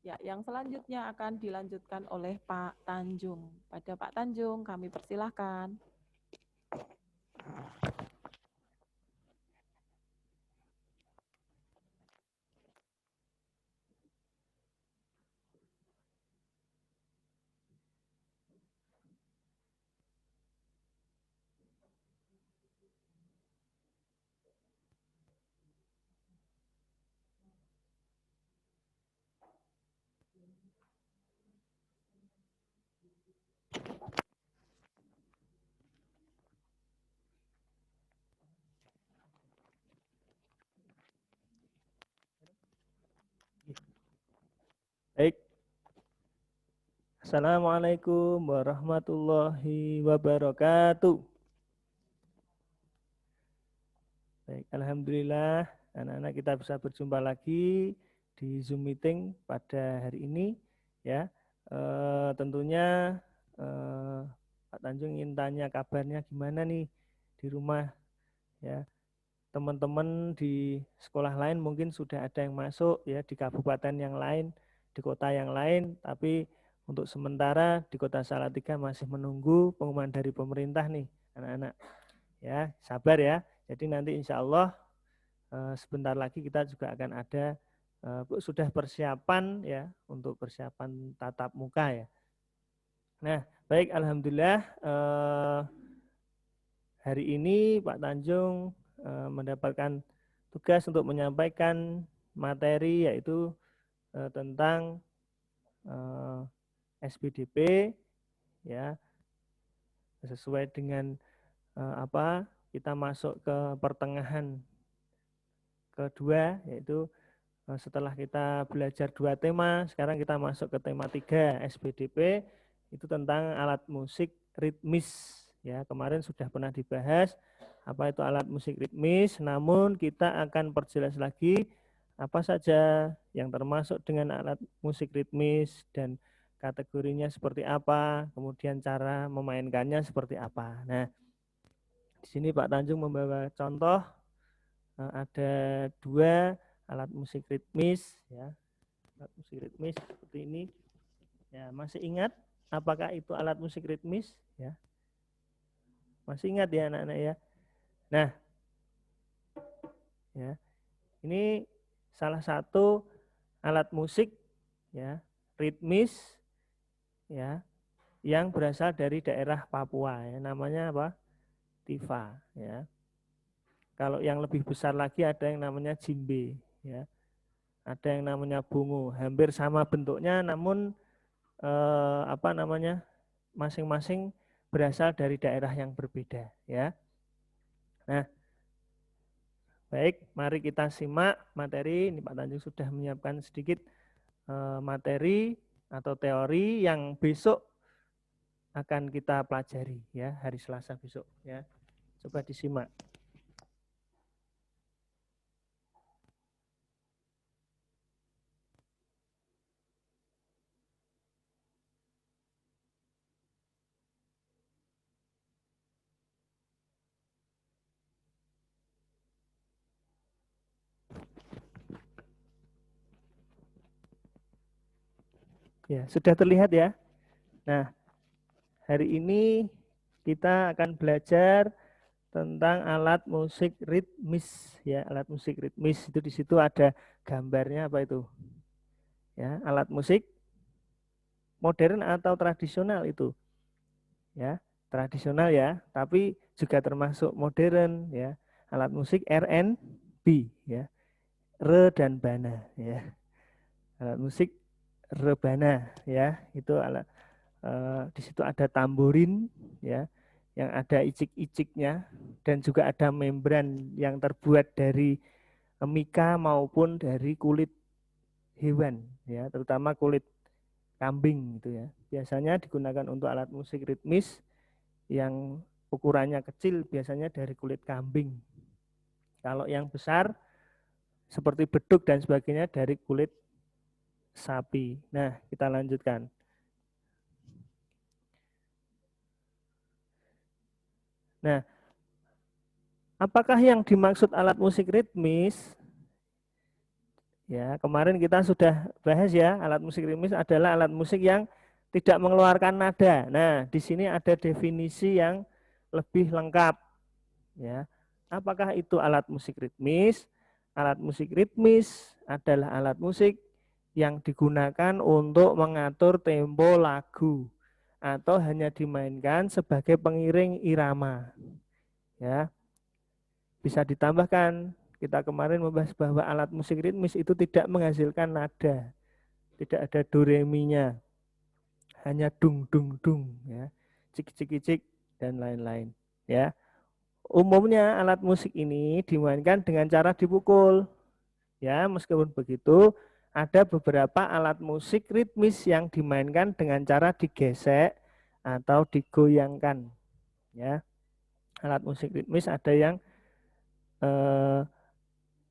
Ya, yang selanjutnya akan dilanjutkan oleh Pak Tanjung. Pada Pak Tanjung kami persilahkan. Baik. Assalamualaikum warahmatullahi wabarakatuh. Baik, alhamdulillah anak-anak kita bisa berjumpa lagi di Zoom meeting pada hari ini ya. Tentunya Pak Tanjung ingin tanya kabarnya gimana nih di rumah ya. Teman-teman di sekolah lain mungkin sudah ada yang masuk ya, di kabupaten yang lain, di kota yang lain, tapi untuk sementara di Kota Salatiga masih menunggu pengumuman dari pemerintah nih anak-anak. Ya, sabar ya. Jadi nanti insya Allah sebentar lagi kita juga akan ada sudah persiapan ya untuk persiapan tatap muka ya. Nah, baik, alhamdulillah hari ini Pak Tanjung mendapatkan tugas untuk menyampaikan materi yaitu tentang SPDP ya, sesuai dengan kita masuk ke pertengahan kedua, yaitu setelah kita belajar 2 tema, sekarang kita masuk ke tema 3 SPDP, itu tentang alat musik ritmis ya. Kemarin sudah pernah dibahas apa itu alat musik ritmis, namun kita akan perjelas lagi apa saja yang termasuk dengan alat musik ritmis dan kategorinya seperti apa, kemudian cara memainkannya seperti apa. Nah, di sini Pak Tanjung membawa contoh ada 2 alat musik ritmis ya. Alat musik ritmis seperti ini. Ya, masih ingat apakah itu alat musik ritmis ya? Masih ingat ya anak-anak ya? Nah, ya. Ini salah satu alat musik ya, ritmis ya, yang berasal dari daerah Papua ya, namanya apa? Tifa ya. Kalau yang lebih besar lagi ada yang namanya jimbe ya. Ada yang namanya bungu, hampir sama bentuknya namun masing-masing berasal dari daerah yang berbeda ya. Nah, baik, mari kita simak materi. Ini Pak Tanjung sudah menyiapkan sedikit materi atau teori yang besok akan kita pelajari ya, hari Selasa besok ya. Coba disimak. Ya, sudah terlihat ya. Nah, hari ini kita akan belajar tentang alat musik ritmis ya. Alat musik ritmis itu di situ ada gambarnya apa itu? Ya, alat musik modern atau tradisional itu. Ya, tradisional ya, tapi juga termasuk modern ya. Alat musik R&B ya. Re dan bana ya. Alat musik rebana ya, itu alat di situ ada tamborin ya, yang ada icik-iciknya dan juga ada membran yang terbuat dari mika maupun dari kulit hewan ya, terutama kulit kambing gitu ya. Biasanya digunakan untuk alat musik ritmis yang ukurannya kecil biasanya dari kulit kambing. Kalau yang besar seperti beduk dan sebagainya dari kulit sapi. Nah, kita lanjutkan. Nah, apakah yang dimaksud alat musik ritmis? Ya, kemarin kita sudah bahas ya, alat musik ritmis adalah alat musik yang tidak mengeluarkan nada. Nah, di sini ada definisi yang lebih lengkap. Ya, apakah itu alat musik ritmis? Alat musik ritmis adalah alat musik yang digunakan untuk mengatur tempo lagu atau hanya dimainkan sebagai pengiring irama. Ya, bisa ditambahkan, kita kemarin membahas bahwa alat musik ritmis itu tidak menghasilkan nada, tidak ada do re mi-nya, hanya dung dung dung, ya, cik cik cik dan lain-lain. Ya, umumnya alat musik ini dimainkan dengan cara dipukul. Ya, meskipun begitu, ada beberapa alat musik ritmis yang dimainkan dengan cara digesek atau digoyangkan. Ya, alat musik ritmis ada yang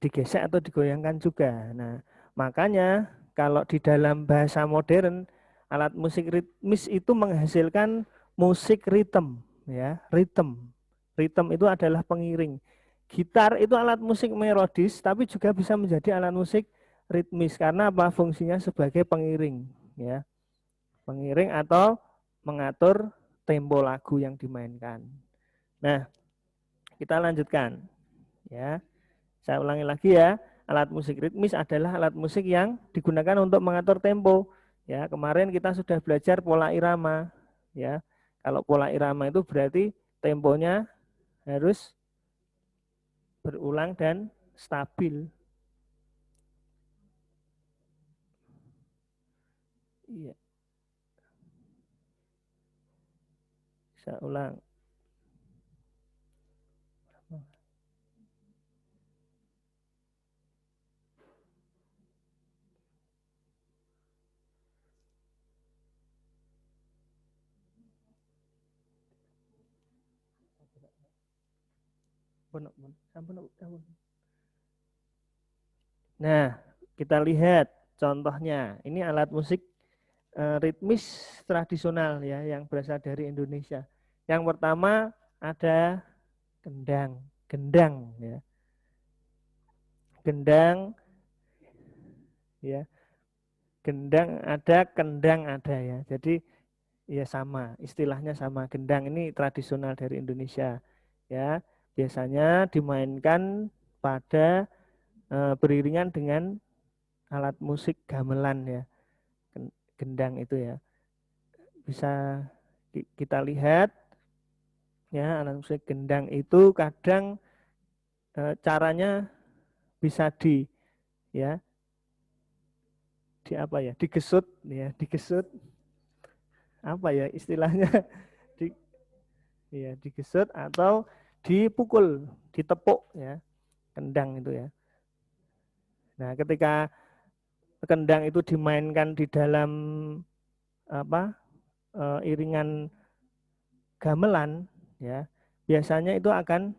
digesek atau digoyangkan juga. Nah, makanya kalau di dalam bahasa modern, alat musik ritmis itu menghasilkan musik ritme, ya, ritme. Ritme itu adalah pengiring. Gitar itu alat musik melodis, tapi juga bisa menjadi alat musik ritmis karena apa? Fungsinya sebagai pengiring, ya, pengiring atau mengatur tempo lagu yang dimainkan. Nah, kita lanjutkan, ya. Saya ulangi lagi ya, alat musik ritmis adalah alat musik yang digunakan untuk mengatur tempo. Ya, kemarin kita sudah belajar pola irama. Ya, kalau pola irama itu berarti temponya harus berulang dan stabil. Iya. Saya ulang. Nah, kita lihat contohnya. Ini alat musik ritmis tradisional ya yang berasal dari Indonesia. Yang pertama ada gendang, gendang ya. Gendang ya. Gendang ada, kendang ada ya. Jadi ya sama, istilahnya sama. Gendang ini tradisional dari Indonesia. Ya, biasanya dimainkan pada beriringan dengan alat musik gamelan ya. Gendang itu ya. Bisa kita lihat ya, alat musik gendang itu kadang caranya bisa ya apa ya, digesut ya, digesut apa ya istilahnya, digesut atau dipukul, ditepuk ya, kendang itu ya. Nah, ketika kendang itu dimainkan di dalam iringan gamelan ya, biasanya itu akan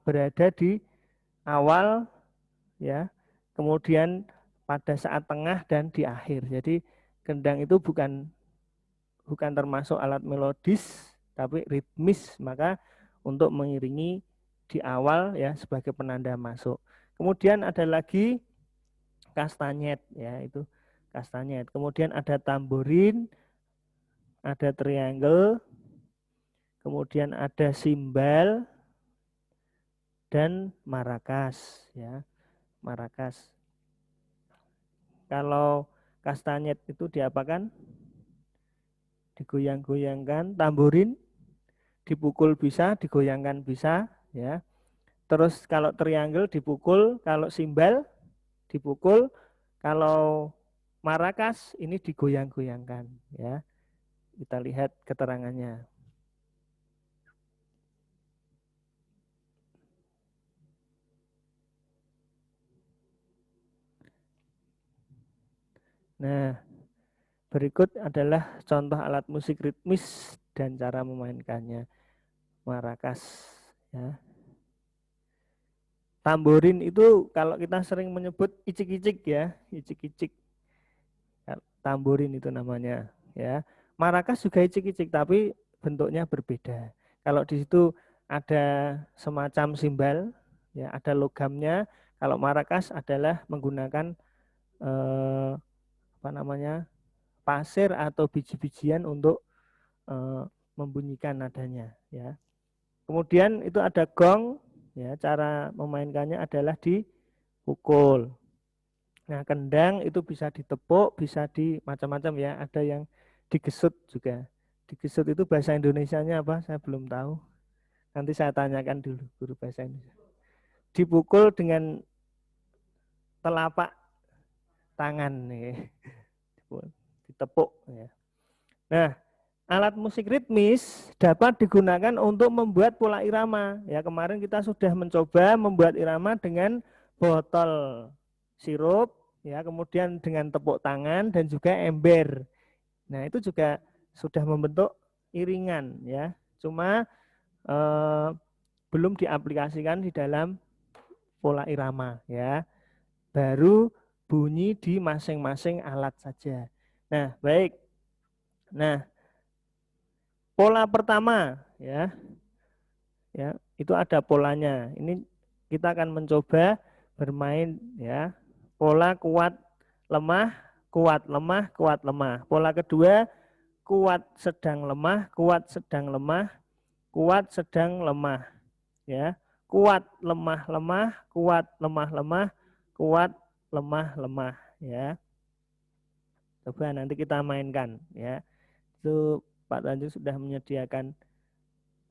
berada di awal ya, kemudian pada saat tengah dan di akhir. Jadi kendang itu bukan termasuk alat melodis tapi ritmis, maka untuk mengiringi di awal ya sebagai penanda masuk. Kemudian ada lagi kastanyet ya, itu kastanyet. Kemudian ada tamborin, ada triangle, kemudian ada simbal dan marakas ya, marakas. Kalau kastanyet itu diapakan? Digoyang-goyangkan, tamborin dipukul bisa, digoyangkan bisa ya. Terus kalau triangle dipukul, kalau simbal dipukul, kalau marakas ini digoyang-goyangkan ya. Kita lihat keterangannya. Nah, berikut adalah contoh alat musik ritmis dan cara memainkannya. Marakas, ya. Tamborin itu kalau kita sering menyebut icik-icik ya, icik-icik. Tamborin itu namanya, ya. Marakas juga icik-icik tapi bentuknya berbeda. Kalau di situ ada semacam simbal, ya, ada logamnya. Kalau marakas adalah menggunakan apa namanya, pasir atau biji-bijian untuk membunyikan nadanya, ya. Kemudian itu ada gong, ya, cara memainkannya adalah dipukul. Nah, kendang itu bisa ditepuk, bisa di macam-macam ya, ada yang digesut juga. Digesut itu bahasa Indonesianya apa? Saya belum tahu. Nanti saya tanyakan dulu guru bahasa Indonesia. Dipukul dengan telapak tangan nih. Ditepuk ya. Nah, alat musik ritmis dapat digunakan untuk membuat pola irama. Ya, kemarin kita sudah mencoba membuat irama dengan botol sirup, ya, kemudian dengan tepuk tangan dan juga ember. Nah, itu juga sudah membentuk iringan, ya. Cuma belum diaplikasikan di dalam pola irama, ya. Baru bunyi di masing-masing alat saja. Nah, baik. Nah, pola pertama, ya, itu ada polanya. Ini kita akan mencoba bermain, ya. Pola kuat lemah, kuat lemah, kuat lemah. Pola kedua kuat sedang lemah, kuat sedang lemah, kuat sedang lemah, ya. Kuat lemah lemah, kuat lemah lemah, kuat lemah lemah, ya. Coba nanti kita mainkan, ya. Itu Pak Tanjung sudah menyediakan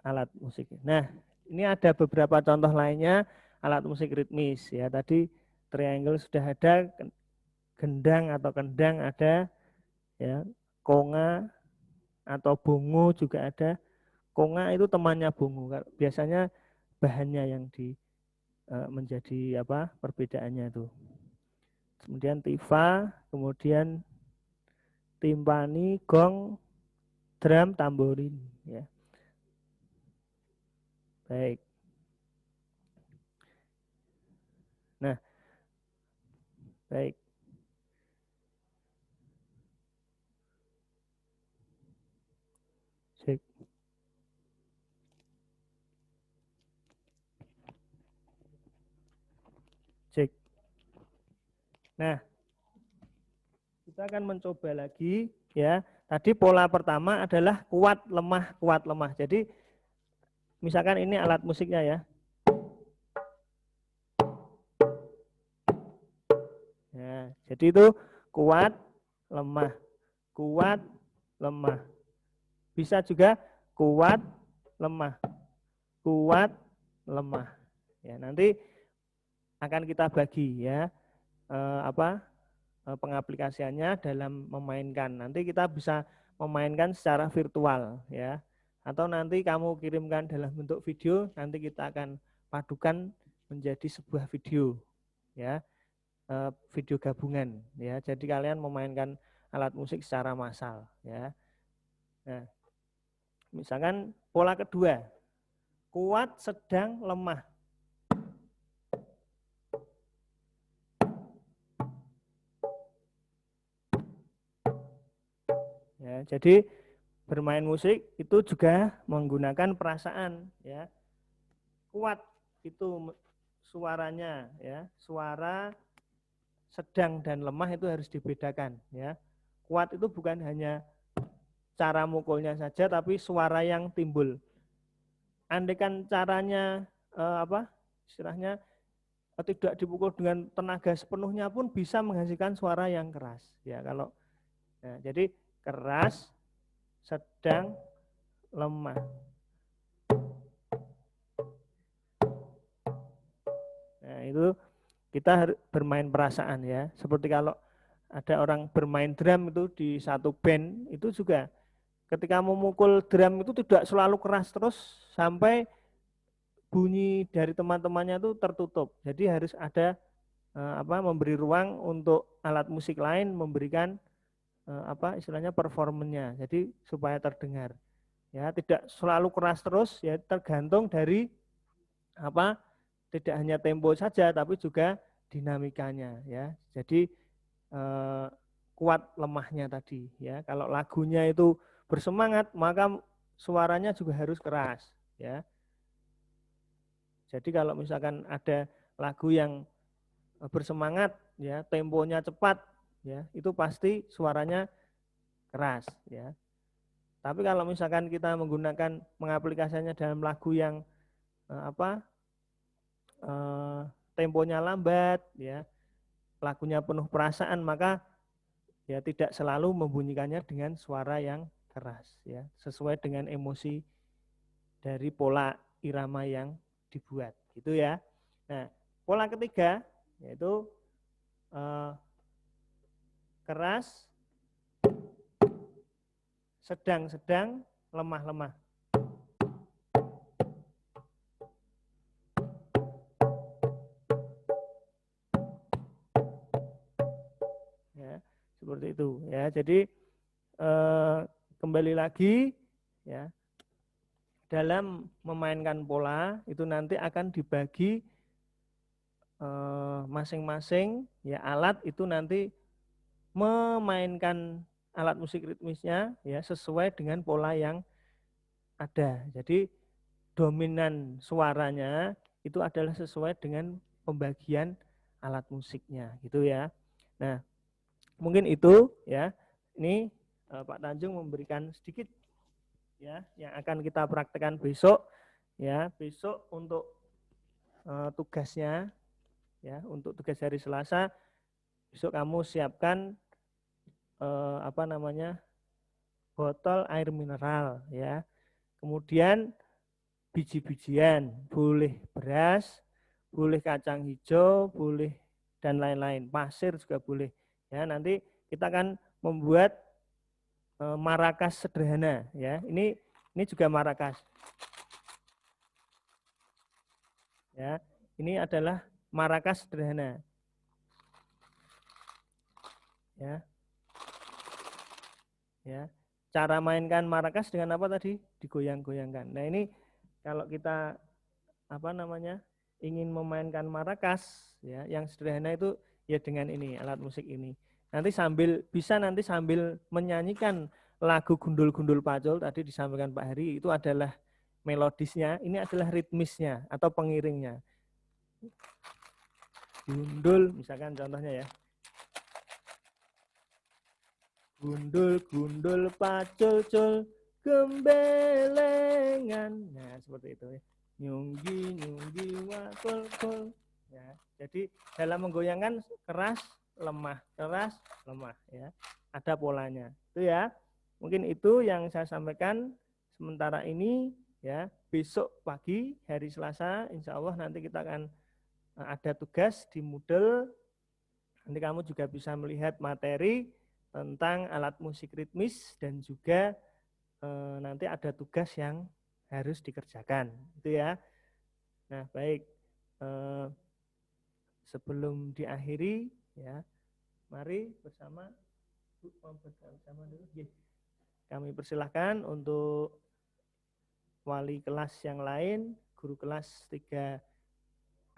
alat musik. Nah, ini ada beberapa contoh lainnya alat musik ritmis, ya. Tadi triangle sudah ada, gendang atau kendang ada, ya. Konga atau bongo juga ada. Konga itu temannya bongo. Biasanya bahannya yang menjadi apa perbedaannya itu. Kemudian tifa, kemudian timpani, gong, drum, tamborin, ya. Baik. Nah, baik. Cek. Cek. Nah, kita akan mencoba lagi, ya. Tadi pola pertama adalah kuat lemah, kuat lemah. Jadi misalkan ini alat musiknya, ya. Ya, jadi itu kuat lemah, kuat lemah. Bisa juga kuat lemah, kuat lemah. Ya, nanti akan kita bagi, ya, pengaplikasiannya dalam memainkan. Nanti kita bisa memainkan secara virtual, ya. Atau nanti kamu kirimkan dalam bentuk video, nanti kita akan padukan menjadi sebuah video, ya. Video gabungan, ya. Jadi kalian memainkan alat musik secara massal, ya. Nah, misalkan pola kedua, kuat sedang lemah. Ya, jadi bermain musik itu juga menggunakan perasaan, ya. Kuat itu suaranya, ya. Suara sedang dan lemah itu harus dibedakan, ya. Kuat itu bukan hanya cara mukulnya saja tapi suara yang timbul. Andaikan caranya istilahnya tidak dipukul dengan tenaga sepenuhnya pun bisa menghasilkan suara yang keras, ya. Kalau jadi keras, sedang, lemah. Nah, itu kita harus bermain perasaan, ya. Seperti kalau ada orang bermain drum itu di satu band, itu juga ketika memukul drum itu tidak selalu keras terus sampai bunyi dari teman-temannya itu tertutup. Jadi harus ada memberi ruang untuk alat musik lain memberikan istilahnya performanya. Jadi supaya terdengar. Ya, tidak selalu keras terus, ya tergantung dari apa? Tidak hanya tempo saja tapi juga dinamikanya, ya. Jadi kuat lemahnya tadi, ya. Kalau lagunya itu bersemangat, maka suaranya juga harus keras, ya. Jadi kalau misalkan ada lagu yang bersemangat, ya, temponya cepat, ya, itu pasti suaranya keras, ya. Tapi kalau misalkan kita menggunakan mengaplikasikannya dalam lagu yang temponya lambat, ya, lagunya penuh perasaan, maka ya tidak selalu membunyikannya dengan suara yang keras, ya, sesuai dengan emosi dari pola irama yang dibuat, gitu ya. Nah, pola ketiga yaitu keras, sedang-sedang, lemah-lemah. Ya, seperti itu, ya. Jadi kembali lagi, ya, dalam memainkan pola itu nanti akan dibagi masing-masing, ya, alat itu nanti memainkan alat musik ritmisnya, ya, sesuai dengan pola yang ada. Jadi dominan suaranya itu adalah sesuai dengan pembagian alat musiknya, gitu ya. Nah, mungkin itu, ya. Ini Pak Tanjung memberikan sedikit, ya, yang akan kita praktekkan besok, ya. Besok untuk tugasnya, ya, untuk tugas hari Selasa, besok kamu siapkan botol air mineral, ya. Kemudian biji-bijian, boleh beras, boleh kacang hijau, boleh dan lain-lain, pasir juga boleh, ya. Nanti kita akan membuat marakas sederhana, ya. Ini juga marakas, ya. Ini adalah marakas sederhana, ya. Ya, cara mainkan marakas dengan apa tadi? Digoyang-goyangkan. Nah, ini kalau kita ingin memainkan marakas, ya, yang sederhana itu ya dengan ini, alat musik ini. Nanti sambil menyanyikan lagu Gundul-Gundul Pacul tadi disampaikan Pak Heri, itu adalah melodisnya, ini adalah ritmisnya atau pengiringnya. Gundul misalkan contohnya, ya. Gundul-gundul pacul-cul gembelengan. Nah, seperti itu, ya. Nyunggi-nyunggi wakul-kul. Ya, jadi dalam menggoyangkan keras, lemah, ya. Ada polanya. Itu, ya. Mungkin itu yang saya sampaikan sementara ini, ya. Besok pagi hari Selasa insya Allah nanti kita akan ada tugas di Moodle. Nanti kamu juga bisa melihat materi tentang alat musik ritmis dan juga nanti ada tugas yang harus dikerjakan, itu ya. Nah, baik, sebelum diakhiri, ya, mari bersama dulu. Kami persilahkan untuk wali kelas yang lain, guru kelas 3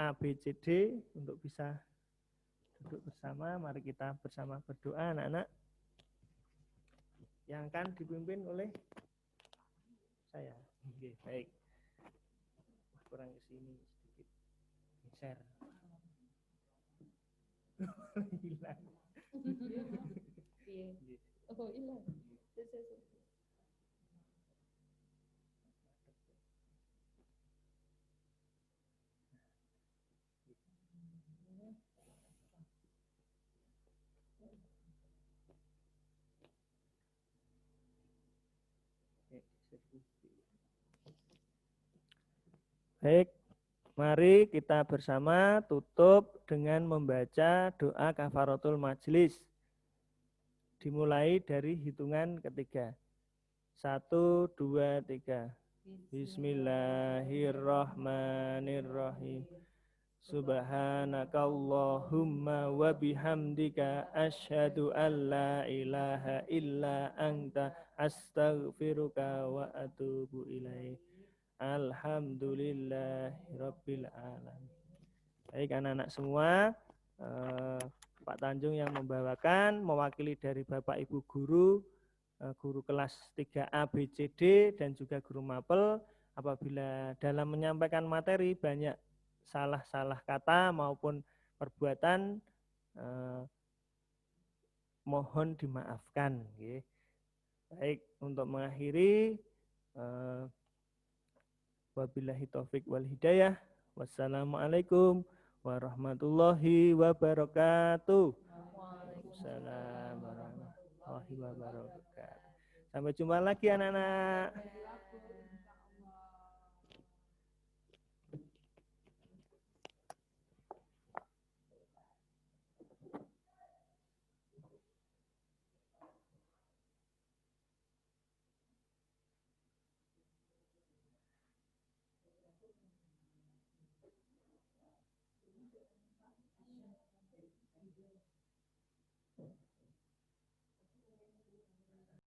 ABCD untuk bisa duduk bersama. Mari kita bersama berdoa, anak-anak, yang akan dipimpin oleh saya. Oke, baik. Kurang ke sini sedikit. Geser. Hilang. Oh, hilang. Baik, mari kita bersama tutup dengan membaca doa kafaratul majelis. Dimulai dari hitungan ketiga. 1, 2, 3. Bismillahirrahmanirrahim. Subhanakallahumma wa bihamdika asyhadu an la ilaha illa anta astaghfiruka wa atubu ilaik. Alhamdulillahirabbil alamin. Baik anak-anak semua, Pak Tanjung yang membawakan mewakili dari Bapak Ibu guru, guru kelas 3A BCD dan juga guru mapel. Apabila dalam menyampaikan materi banyak salah-salah kata maupun perbuatan, mohon dimaafkan. Baik, untuk mengakhiri, wabillahi taufik wal hidayah. Wassalamualaikum warahmatullahi wabarakatuh. Waalaikumsalam warahmatullahi wabarakatuh. Sampai jumpa lagi anak-anak.